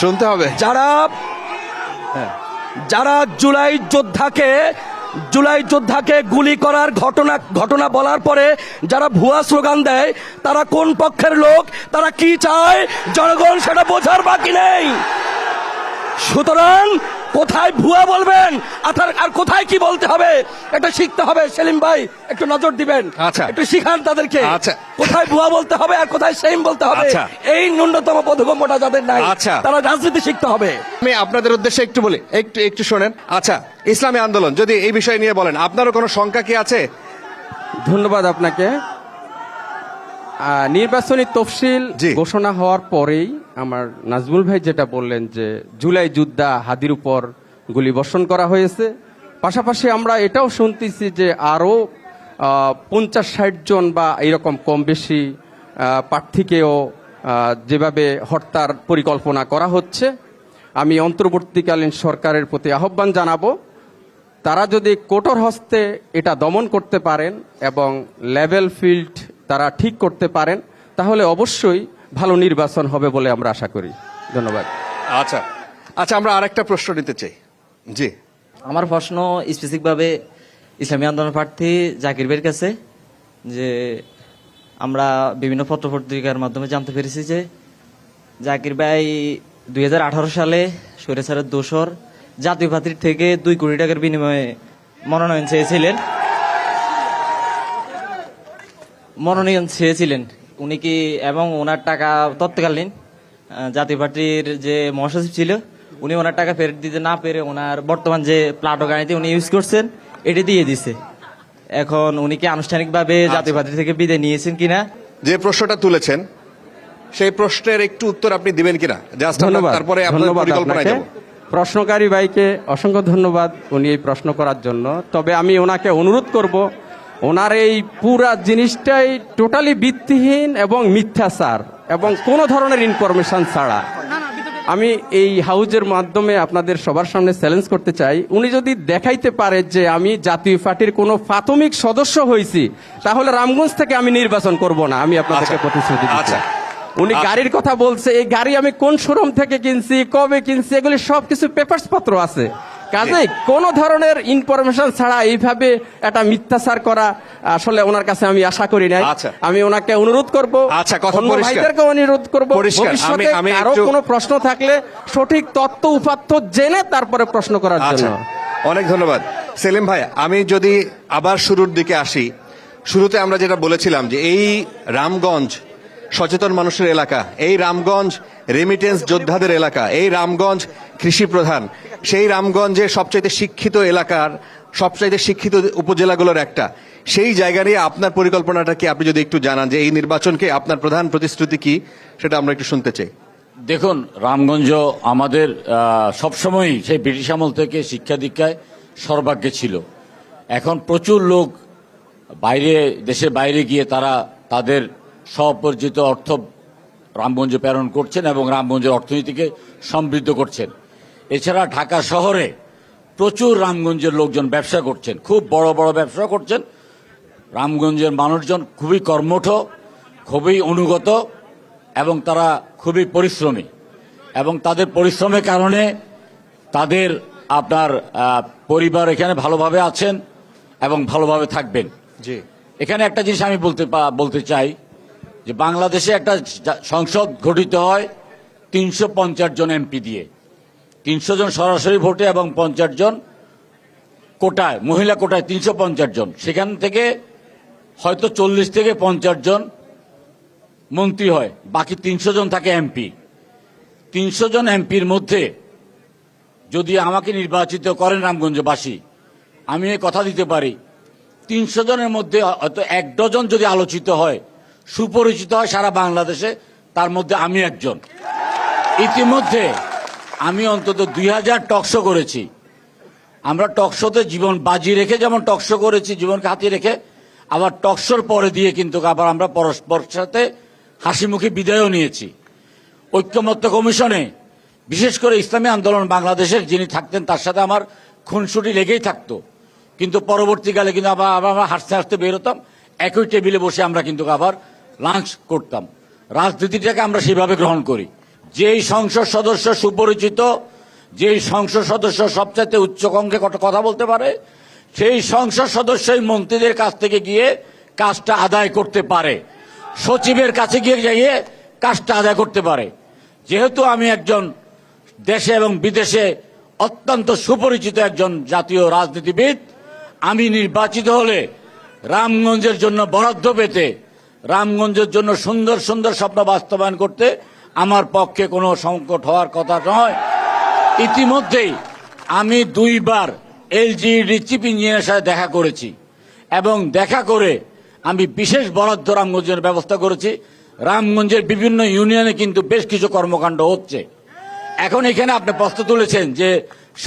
শুনতে হবে যারা যারা জুলাই যোদ্ধাকে গুলি করার ঘটনা বলার পরে যারা ভুয়া স্লোগান দেয় তারা কোন পক্ষের লোক, তারা কি চায়, জনগণ সেটা বোঝার বাকি নেই। সুতরাং কোথায় ভুয়া বলবেন আর কোথায় কি বলতে হবে এটা শিখতে হবে। সেলিম ভাই একটু নজর দিবেন, আচ্ছা। একটু শিখান তাদেরকে, আচ্ছা। কোথায় ভুয়া বলতে হবে আর কোথায় সেম বলতে হবে। আচ্ছা। এই ন্যূনতম বোধগম্যটা যাদের নাই, আচ্ছা। তারা রাজনীতি শিখতে হবে। আমি আপনাদের উদ্দেশ্যে একটু বলি, একটু শোনেন। আচ্ছা, ইসলামী আন্দোলন যদি এই বিষয় নিয়ে বলেন, আপনারও কোনো শঙ্কা কি আছে? ধন্যবাদ আপনাকে। নির্বাচনী তফসিল জি। ঘোষণা হওয়ার পরেই আমার নাজমুল ভাই যেটা বললেন যে জুলাই যোদ্ধা হাদির উপর গুলিবর্ষণ করা হয়েছে, পাশাপাশি আমরা এটাও শুনতেছি যে আরও 50-60 জন বা এরকম কম বেশি প্রার্থীকেও যেভাবে হত্যার পরিকল্পনা করা হচ্ছে। আমি অন্তর্বর্তীকালীন সরকারের প্রতি আহ্বান জানাবো, তারা যদি কঠোর হস্তে এটা দমন করতে পারেন এবং লেভেল ফিল্ড তারা ঠিক করতে পারেন, তাহলে অবশ্যই ভালো নির্বাচন হবে বলে আমরা আশা করি। ধন্যবাদ। আচ্ছা আচ্ছা, আমরা আরেকটা প্রশ্ন নিতে চাই। জি, আমার প্রশ্ন স্পেসিফিকভাবে ইসলামী আন্দোলন প্রার্থী জাকির ভাইয়ের কাছে, যে আমরা বিভিন্ন পত্রপত্রিকার মাধ্যমে জানতে পেরেছি যে জাকির ভাই 2018 সালে স্বৈরাচারের দোসর জাতীয় পার্টির থেকে 2 কোটি টাকার বিনিময়ে মনোনয়ন চেয়েছিলেন উনি কি, এবং ওনার টাকা তৎকালীন জাতীয় পার্টির যে মহাসচিব ছিল উনি ওনার টাকা ফেরত দিতে না পেরে ওনার বর্তমান যে প্লাটো গাড়িতে উনি ইউজ করছেন এটি দিয়ে দিছে। এখন উনি কি আনুষ্ঠানিকভাবে জাতীয় পার্টি থেকে বিদায় নিয়েছেন কিনা? যে প্রশ্নটা তুলেছেন সেই প্রশ্নের একটু উত্তর আপনি দিবেন কিনা? জাস্ট ধন্যবাদ। তারপরে আপনার ধন্যবাদ পরিকল্পনায় আপনাকে। যাব। প্রশ্নকারী ভাইকে অসংখ্য ধন্যবাদ উনি এই প্রশ্ন করার জন্য। তবে আমি ওনাকে অনুরোধ করব, ওনার এই পুরা জিনিসটাই টোটালি ভিত্তিহীন এবং মিথ্যাচার এবং কোনো ধরনের ইনফরমেশন ছাড়া। আমি এই হাউজের মাধ্যমে আপনাদের সবার সামনে চ্যালেঞ্জ করতে চাই, উনি যদি দেখাইতে পারে যে আমি জাতীয় পার্টির কোনো প্রাথমিক সদস্য হয়েছি, তাহলে রামগঞ্জ থেকে আমি নির্বাচন করব না। আমি আপনাদেরকে আচ্ছা। প্রতিশ্রুতি দিচ্ছি। আচ্ছা। উনি গাড়ির কথা বলছে, এই গাড়ি আমি কোন শোরুম থেকে কিনছি, কবে কিনছি, এগুলি সবকিছু পেপারস পত্র আছে। কাজেই কোন ধরনের ইনফরমেশন ছাড়া এইভাবে একটা মিথ্যাচার করা আসলে ওনার কাছে আমি আশা করি নাই। আচ্ছা। আমি ওনাকে অনুরোধ করব, আচ্ছা, কথা অন্য পরিষ্কার। ভাইদেরকে অনুরোধ করব, পরিষ্কার। ভবিষ্যতে আমি আরো একটু- কোনো প্রশ্ন থাকলে সঠিক তথ্য উপাত্ত জেনে তারপরে প্রশ্ন করার আচ্ছা, জন্য। অনেক ধন্যবাদ সেলিম ভাই। আমি যদি আবার শুরুর দিকে আসি, শুরুতে আমরা যেটা বলেছিলাম যে এই রামগঞ্জ সচেতন মানুষের এলাকা, এই রামগঞ্জ রেমিটেন্স যোদ্ধাদের এলাকা, এই রামগঞ্জ কৃষি প্রধান, সেই রামগঞ্জে সবচাইতে শিক্ষিত এলাকার, সবচাইতে শিক্ষিত উপজেলাগুলোর একটা, সেই জায়গা নিয়ে আপনার পরিকল্পনাটা কি আপনি যদি একটু জানান, যে এই নির্বাচনকে আপনার প্রধান প্রতিশ্রুতি কি, সেটা আমরা একটু শুনতে চাই। দেখুন, রামগঞ্জ আমাদের সবসময়ই সেই ব্রিটিশ আমল থেকে শিক্ষা দীক্ষায় সর্বাগ্রে ছিল। এখন প্রচুর লোক দেশের বাইরে গিয়ে তারা তাদের স্বপরিচিত অর্থ রামগঞ্জে প্রেরণ করছেন এবং রামগঞ্জের অর্থনীতিকে সমৃদ্ধ করছেন। এছাড়া ঢাকা শহরে প্রচুর রামগঞ্জের লোকজন ব্যবসা করছেন, খুব বড় বড় ব্যবসা করছেন। রামগঞ্জের মানুষজন খুবই কর্মঠ, খুবই অনুগত এবং তারা খুবই পরিশ্রমী, এবং তাদের পরিশ্রমের কারণে তাদের আপনার পরিবার এখানে ভালোভাবে আছেন এবং ভালোভাবে থাকবেন। জি, এখানে একটা জিনিস আমি বলতে চাই যে বাংলাদেশে একটা সংসদ গঠিত হয় 350 জন এমপি দিয়ে, 300 জন সরাসরি ভোটে এবং 50 জন কোটায়, মহিলা কোটায় 350 জন। সেখান থেকে হয়তো 40 থেকে 50 জন মন্ত্রী হয়, বাকি 300 জন থাকে এমপি। 300 জন এমপির মধ্যে যদি আমাকে নির্বাচিত করেন রামগঞ্জবাসী, আমি এই কথা দিতে পারি 300 জনের মধ্যে হয়তো 1 ডজন যদি আলোচিত হয়, সুপরিচিত হয় সারা বাংলাদেশে, তার মধ্যে আমি একজন। ইতিমধ্যে আমি অন্তত 2000 টকশো করেছি। আমরা টকশোতে জীবন বাজি রেখে যেমন টকশো করেছি, জীবনকে হাতিয়ে রেখে, আবার টকশোর পরে দিয়ে কিন্তু আবার আমরা পরস্পরের সাথে হাসি মুখে বিদায়ও নিয়েছি। ঐক্যমত্য কমিশনে বিশেষ করে ইসলামী আন্দোলন বাংলাদেশের যিনি থাকতেন তার সাথে আমার খুনসুটি লেগেই থাকতো, কিন্তু পরবর্তীকালে কিন্তু আবার আমরা হাসতে হাসতে বেরোতাম, একই টেবিলে বসে আমরা কিন্তু আবার লাঞ্চ করতাম। রাজনীতিটাকে আমরা সেভাবে গ্রহণ করি। যেই সংসদ সদস্য সুপরিচিত, যে সংসদ সদস্য সবচাইতে উচ্চ কণ্ঠে কথা বলতে পারে, সেই সংসদ সদস্যই মন্ত্রীদের কাছ থেকে গিয়ে কাজটা আদায় করতে পারে, সচিবের কাছে গিয়ে কাজটা আদায় করতে পারে। যেহেতু আমি একজন দেশে এবং বিদেশে অত্যন্ত সুপরিচিত একজন জাতীয় রাজনীতিবিদ, আমি নির্বাচিত হলে রামগঞ্জের জন্য বরাদ্দ পেতে, রামগঞ্জের জন্য সুন্দর সুন্দর স্বপ্ন বাস্তবায়ন করতে আমার পক্ষে কোনো সংকট হওয়ার কথা নয়। ইতিমধ্যেই আমি 2 বার এলজিইডি চিফ ইঞ্জিনিয়ারের সাথে দেখা করেছি এবং দেখা করে আমি বিশেষ বরাদ্দ রামগঞ্জের ব্যবস্থা করেছি। রামগঞ্জের বিভিন্ন ইউনিয়নে কিন্তু বেশ কিছু কর্মকাণ্ড হচ্ছে। এখন এখানে আপনি প্রশ্ন তুলেছেন যে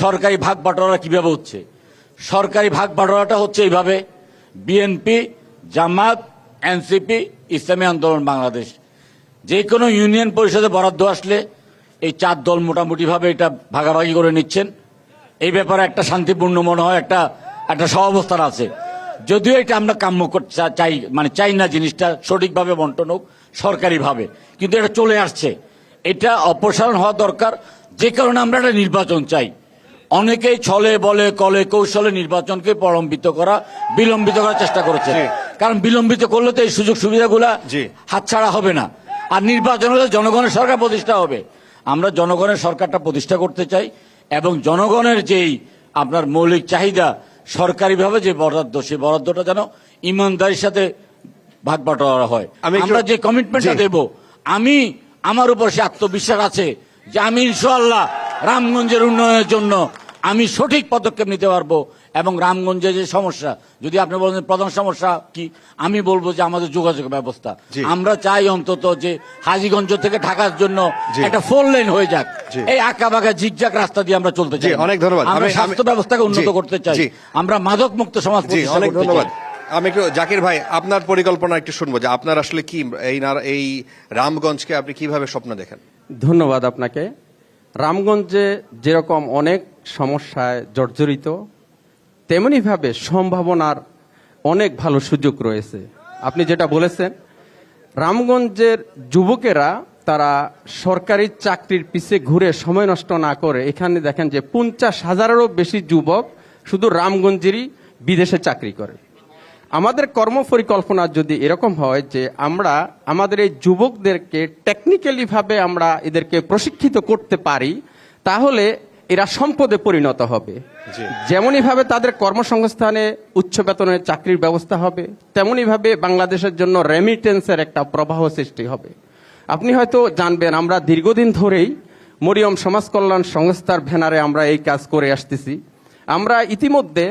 সরকারি ভাগ বাটোয়ারা কিভাবে হচ্ছে। সরকারি ভাগ বাটোয়ারাটা হচ্ছে এইভাবে, বিএনপি, জামাত, এনসিপি, ইসলামী আন্দোলন বাংলাদেশ, যে কোনো ইউনিয়ন পরিষদে বরাদ্দ আসলে এই 4 দল মোটামুটি ভাবে এটা ভাগাভাগি করে নিচ্ছেন। এই ব্যাপারে একটা শান্তিপূর্ণ মনে হয় একটা সহাবস্থান আছে। যদিও এটা আমরা কাম্য চাই না জিনিসটা সঠিকভাবে বন্টন হোক সরকারিভাবে, কিন্তু এটা চলে আসছে, এটা অপসারণ হওয়া দরকার। যে কারণে আমরা একটা নির্বাচন চাই। অনেকেই ছলে বলে কলে কৌশলে নির্বাচনকে বিলম্বিত করার চেষ্টা করেছে, কারণ বিলম্বিত করলে তো এই সুযোগ সুবিধাগুলা হাতছাড়া হবে না। আর নির্বাচন হলে জনগণের সরকার প্রতিষ্ঠা হবে। আমরা জনগণের সরকারটা প্রতিষ্ঠা করতে চাই এবং জনগণের যেই আপনার মৌলিক চাহিদা সরকারিভাবে যে বরাদ্দ, সেই বরাদ্দটা যেন ইমানদারির সাথে ভাগ বাটোয়ারা হয়। আমরা যে কমিটমেন্টটা দেব, আমার উপর সে আত্মবিশ্বাস আছে যে আমি ইনশাআল্লাহ রামগঞ্জের উন্নয়নের জন্য আমি সঠিক পদক্ষেপ নিতে পারবো। এবং রামগঞ্জের যে সমস্যা, যদি আপনি বলেন প্রধান সমস্যা কি, আমি বলবো যে আমাদের যোগাযোগ ব্যবস্থা। আমরা চাই অন্তত যে হাজীগঞ্জ থেকে ঢাকার জন্য একটা 4 লেন হয়ে যাক। এই আঁকা বাঁকা জিগজাগ রাস্তা দিয়ে আমরা চলতে চাই। অনেক ধন্যবাদ। আমরা স্বাস্থ্য ব্যবস্থাকে উন্নত করতে চাই, আমরা মাদক মুক্ত সমাজ প্রতিষ্ঠা অনেক করতে ধন্যবাদ। চাই। আমি একটু জাকির ভাই, আপনার পরিকল্পনা একটু শুনবো যে আপনার আসলে কি এই রামগঞ্জকে আপনি কিভাবে স্বপ্ন দেখেন। ধন্যবাদ আপনাকে। রামগঞ্জে যেরকম অনেক সমস্যায় জর্জরিত, তেমনিভাবে সম্ভাবনার অনেক ভালো সুযোগ রয়েছে। আপনি যেটা বলেছেন, রামগঞ্জের যুবকেরা তারা সরকারি চাকরির পিছে ঘুরে সময় নষ্ট না করে, এখানে দেখেন যে 50,000-এরও বেশি যুবক শুধু রামগঞ্জেরই বিদেশে চাকরি করে। আমাদের কর্মপরিকল্পনা যদি এরকম হয় যে আমরা আমাদের এই যুবকদেরকে টেকনিক্যালি ভাবে আমরা এদেরকে প্রশিক্ষিত করতে পারি, তাহলে এরা সম্পদে পরিণত হবে। যেমনই ভাবে তাদের কর্মসংস্থানে উচ্চ বেতনের চাকরির ব্যবস্থা হবে, তেমনি ভাবে বাংলাদেশের জন্য রেমিটেন্সের একটা প্রবাহ সৃষ্টি হবে। আপনি হয়তো জানবেন, আমরা দীর্ঘদিন ধরেই মরিয়ম সমাজ কল্যাণ সংস্থার ব্যানারে আমরা এই কাজ করে আসতেছি। আমরা ইতিমধ্যে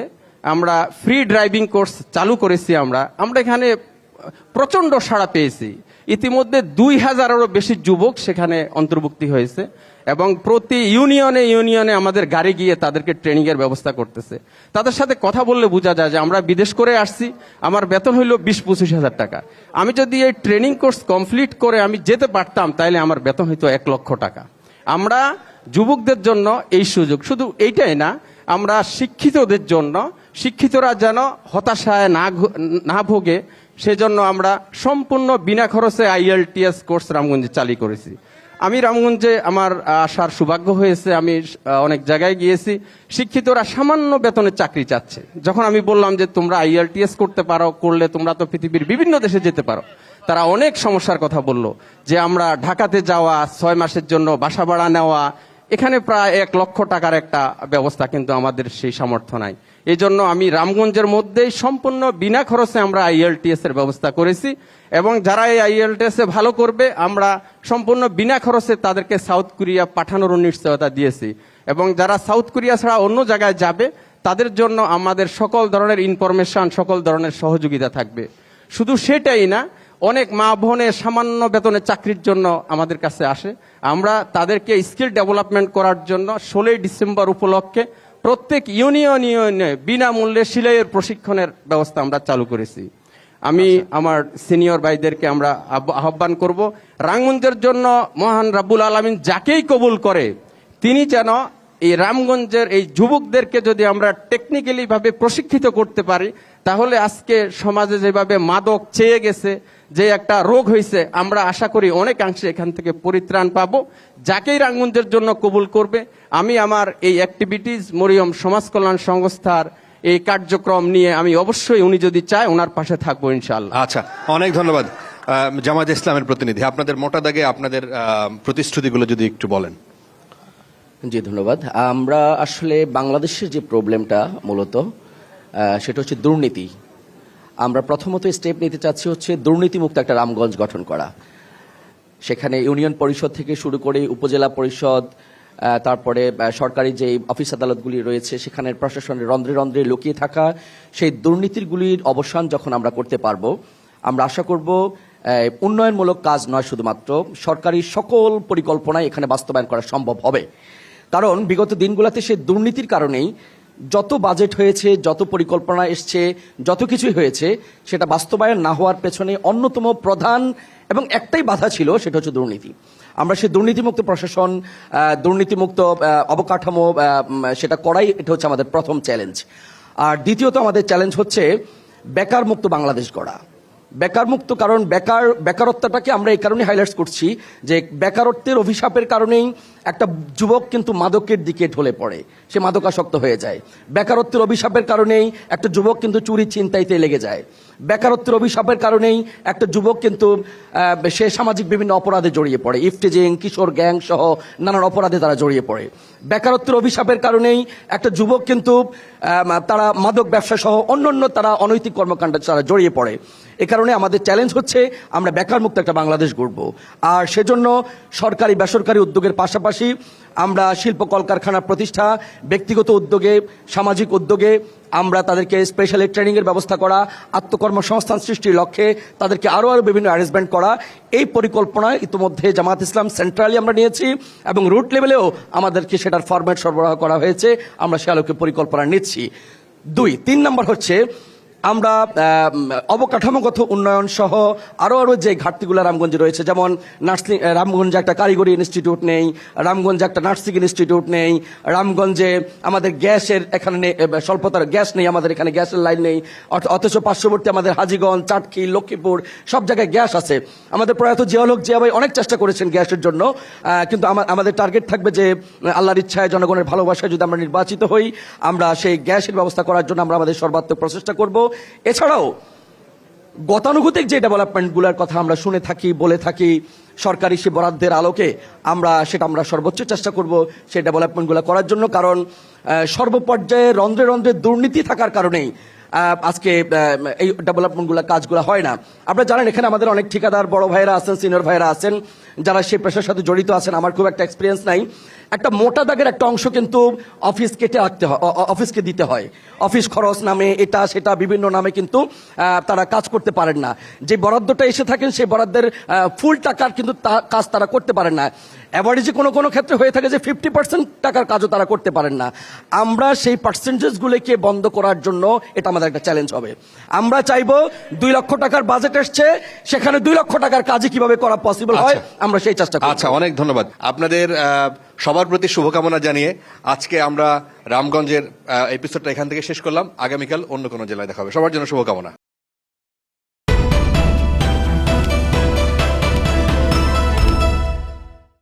ফ্রি ড্রাইভিং কোর্স চালু করেছি। আমরা এখানে প্রচন্ড সাড়া পেয়েছি। ইতিমধ্যে 2000-এরও বেশি যুবক সেখানে অন্তর্ভুক্তি হয়েছে এবং প্রতি ইউনিয়নে আমাদের গাড়ি গিয়ে তাদেরকে ট্রেনিং এর ব্যবস্থা করতেছে। তাদের সাথে কথা বললে বোঝা যায় যে আমরা বিদেশ করে আসছি, আমার বেতন হইল 20-25 হাজার টাকা। আমি যদি এই ট্রেনিং কোর্স কমপ্লিট করে আমি যেতে পারতাম, তাইলে আমার বেতন হইতো 1 লক্ষ টাকা। আমরা যুবকদের জন্য এই সুযোগ, শুধু এইটাই না, আমরা শিক্ষিতদের জন্য, শিক্ষিতরা যেন হতাশায় না ভোগে, সেজন্য আমরা সম্পূর্ণ বিনা খরচে IELTS কোর্স রামগঞ্জে চালু করেছি। আমি রামগঞ্জে আমার আসার সৌভাগ্য হয়েছে, আমি অনেক জায়গায় গিয়েছি, শিক্ষিতরা সামান্য বেতনের চাকরি চাচ্ছে। যখন আমি বললাম যে তোমরা IELTS করতে পারো, করলে তোমরা তো পৃথিবীর বিভিন্ন দেশে যেতে পারো, তারা অনেক সমস্যার কথা বলল যে আমরা ঢাকাতে যাওয়া, 6 মাসের জন্য বাসা ভাড়া নেওয়া, এখানে প্রায় 1 লক্ষ টাকার একটা ব্যবস্থা, কিন্তু আমাদের সেই সামর্থ্য নাই। এই জন্য আমি রামগঞ্জের মধ্যেই সম্পূর্ণ বিনা খরচে আমরা IELTS এর ব্যবস্থা করেছি এবং যারা এই IELTS এ ভালো করবে, আমরা সম্পূর্ণ বিনা খরচে তাদেরকে সাউথ কোরিয়া পাঠানোর নিশ্চয়তা দিয়েছি এবং যারা সাউথ কোরিয়া ছাড়া অন্য জায়গায় যাবে, তাদের জন্য আমাদের সকল ধরনের ইনফরমেশন, সকল ধরনের সহযোগিতা থাকবে। শুধু সেটাই না, অনেক মা বোনের সামান্য বেতনের চাকরির জন্য আমাদের কাছে আসে। আমরা তাদেরকে স্কিল ডেভেলপমেন্ট করার জন্য 16 ডিসেম্বর উপলক্ষে প্রত্যেক ইউনিয়নে বিনামূল্যে সেলাইয়ের প্রশিক্ষণের ব্যবস্থা আমরা চালু করেছি। আমি আমার সিনিয়র ভাইদেরকে আমরা আহ্বান করব, রামগঞ্জের জন্য মহান রাব্বুল আলামিন যাকেই কবুল করে তিনি যেন এই রামগঞ্জের এই যুবকদেরকে যদি আমরা টেকনিক্যালি ভাবে প্রশিক্ষিত করতে পারি, তাহলে আজকে সমাজে যেভাবে মাদক চেয়ে গেছে, যে একটা রোগ হয়েছে, আমরা আশা করি অনেকাংশে এখান থেকে পরিত্রাণ পাবো। যাকেই রামগঞ্জের জন্য কবুল করবে, আমি আমার এই অ্যাক্টিভিটিস মরিয়ম সমাজ কল্যাণ সংস্থার এই কার্যক্রম নিয়ে আমি অবশ্যই, উনি যদি চায়, ওনার পাশে থাকবো ইনশাআল্লাহ। আচ্ছা, অনেক ধন্যবাদ। জামাত ইসলামের প্রতিনিধি, আপনাদের মোটা দাগে আপনাদের প্রতিশ্রুতিগুলো যদি একটু বলেন। জি ধন্যবাদ। আমরা আসলে বাংলাদেশের যে প্রবলেমটা মূলত সেটা হচ্ছে দুর্নীতি। আমরা প্রথমত স্টেপ নিতে চাচ্ছি হচ্ছে দুর্নীতিমুক্ত একটা রামগঞ্জ গঠন করা। সেখানে ইউনিয়ন পরিষদ থেকে শুরু করে উপজেলা পরিষদ, তারপরে সরকারি যে অফিস আদালতগুলি রয়েছে, সেখানের প্রশাসনের রন্ধ্রে রন্ধ্রে লুকিয়ে থাকা সেই দুর্নীতিগুলির অবসান যখন আমরা করতে পারবো, আমরা আশা করব উন্নয়নমূলক কাজ নয়, শুধুমাত্র সরকারি সকল পরিকল্পনায় এখানে বাস্তবায়ন করা সম্ভব হবে। কারণ বিগত দিনগুলোতে সেই দুর্নীতির কারণেই যত বাজেট হয়েছে, যত পরিকল্পনা এসছে, যত কিছুই হয়েছে, সেটা বাস্তবায়ন না হওয়ার পেছনে অন্যতম প্রধান এবং একটাই বাধা ছিল, সেটা হচ্ছে দুর্নীতি। আমরা সেই দুর্নীতিমুক্ত প্রশাসন, দুর্নীতিমুক্ত অবকাঠামো সেটা করাই এটা হচ্ছে আমাদের প্রথম চ্যালেঞ্জ। আর দ্বিতীয়ত আমাদের চ্যালেঞ্জ হচ্ছে বেকার মুক্ত বাংলাদেশ গড়া। বেকার মুক্ত, কারণ বেকারত্বটাকে আমরা এই কারণে হাইলাইটস করছি যে বেকারত্বের অভিশাপের কারণেই একটা যুবক কিন্তু মাদকের দিকে ঢলে পড়ে, সে মাদকাসক্ত হয়ে যায়। বেকারত্বের অভিশাপের কারণেই একটা যুবক কিন্তু চুরি ছিনতাইতে লেগে যায়। বেকারত্বের অভিশাপের কারণেই একটা যুবক কিন্তু সে সামাজিক বিভিন্ন অপরাধে জড়িয়ে পড়ে, ইফটিজিং, কিশোর গ্যাং সহ নানান অপরাধে তারা জড়িয়ে পড়ে। বেকারত্বের অভিশাপের কারণেই একটা যুবক কিন্তু তারা মাদক ব্যবসা সহ অন্যান্য তারা অনৈতিক কর্মকাণ্ডে তারা জড়িয়ে পড়ে। এ কারণে আমাদের চ্যালেঞ্জ হচ্ছে আমরা বেকার মুক্ত একটা বাংলাদেশ গড়ব। আর সেজন্য সরকারি বেসরকারি উদ্যোগের পাশাপাশি আমরা শিল্প কলকারখানা প্রতিষ্ঠা, ব্যক্তিগত উদ্যোগে, সামাজিক উদ্যোগে আমরা তাদেরকে স্পেশালি ট্রেনিংয়ের ব্যবস্থা করা, আত্মকর্মসংস্থান সৃষ্টির লক্ষ্যে তাদেরকে আরও বিভিন্ন অ্যারেঞ্জমেন্ট করা, এই পরিকল্পনা ইতিমধ্যে জামাত ইসলাম সেন্ট্রালি আমরা নিয়েছি এবং রুট লেভেলেও আমাদেরকে সেটার ফরম্যাট সরবরাহ করা হয়েছে। আমরা সে আলোকে পরিকল্পনা নিচ্ছি। 3 নম্বর হচ্ছে আমরা অবকাঠামোগত উন্নয়ন সহ আরও যে ঘাটতিগুলো রামগঞ্জে রয়েছে, যেমন নার্সিং, রামগঞ্জে একটা কারিগরি ইনস্টিটিউট নেই, রামগঞ্জে একটা নার্সিং ইনস্টিটিউট নেই, রামগঞ্জে আমাদের গ্যাসের এখানে স্বল্পতার গ্যাস নেই, আমাদের এখানে গ্যাসের লাইন নেই, অথচ পার্শ্ববর্তী আমাদের হাজীগঞ্জ, চাটখিল, লক্ষ্মীপুর সব জায়গায় গ্যাস আছে। আমাদের প্রয়াত জিয়াউল হক জিয়া ভাই অনেক চেষ্টা করেছেন গ্যাসের জন্য, কিন্তু আমাদের টার্গেট থাকবে যে আল্লাহর ইচ্ছায়, জনগণের ভালোবাসায় যদি আমরা নির্বাচিত হই, আমরা সেই গ্যাসের ব্যবস্থা করার জন্য আমরা আমাদের সর্বাত্মক প্রচেষ্টা করব। এছাড়াও গতানুগতিক যে ডেভেলপমেন্টগুলোর কথা আমরা শুনে থাকি, বলে থাকি, সরকারি সে বরাদ্দের আলোকে আমরা সর্বোচ্চ চেষ্টা করব সেই ডেভেলপমেন্টগুলো করার জন্য। কারণ সর্বপর্যায়ে রন্ধ্রে রন্ধ্রে দুর্নীতি থাকার কারণেই আজকে এই ডেভেলপমেন্টগুলো কাজগুলো হয় না। আপনারা জানেন এখানে আমাদের অনেক ঠিকাদার বড় ভাইরা আছেন, সিনিয়র ভাইরা আছেন, যারা সেই পেশার সাথে জড়িত আছেন। আমার খুব একটা এক্সপিরিয়েন্স নাই। একটা মোটা দাগের একটা অংশ কিন্তু অফিস কেটে রাখতে হয়, অফিসকে দিতে হয়। অফিস খরচ নামে এটা সেটা বিভিন্ন নামে কিন্তু তারা কাজ করতে পারেন না। যে বরাদ্দটা এসে থাকেন সেই বরাদ্দের ফুল টাকার কিন্তু কাজ তারা করতে পারেন না। অ্যাভারেজে কোনো কোনো ক্ষেত্রে হয়ে থাকে যে 50% টাকার কাজও তারা করতে পারেন না। আমরা সেই পার্সেন্টেজগুলোকে বন্ধ করার জন্য এটা আমাদের একটা চ্যালেঞ্জ হবে। আমরা চাইবো 2 লক্ষ টাকার বাজেট এসছে, সেখানে 2 লক্ষ টাকার কাজই কিভাবে করা পসিবল হয়, আমরা সেই চেষ্টা করব। আচ্ছা, অনেক ধন্যবাদ আপনাদের সবার প্রতি শুভকামনা জানিয়ে আজকে আমরা রামগঞ্জের এপিসোডটা এখান থেকে শেষ করলাম। আগামীকাল অন্য কোনো জেলায় দেখা হবে। সবার জন্য শুভকামনা।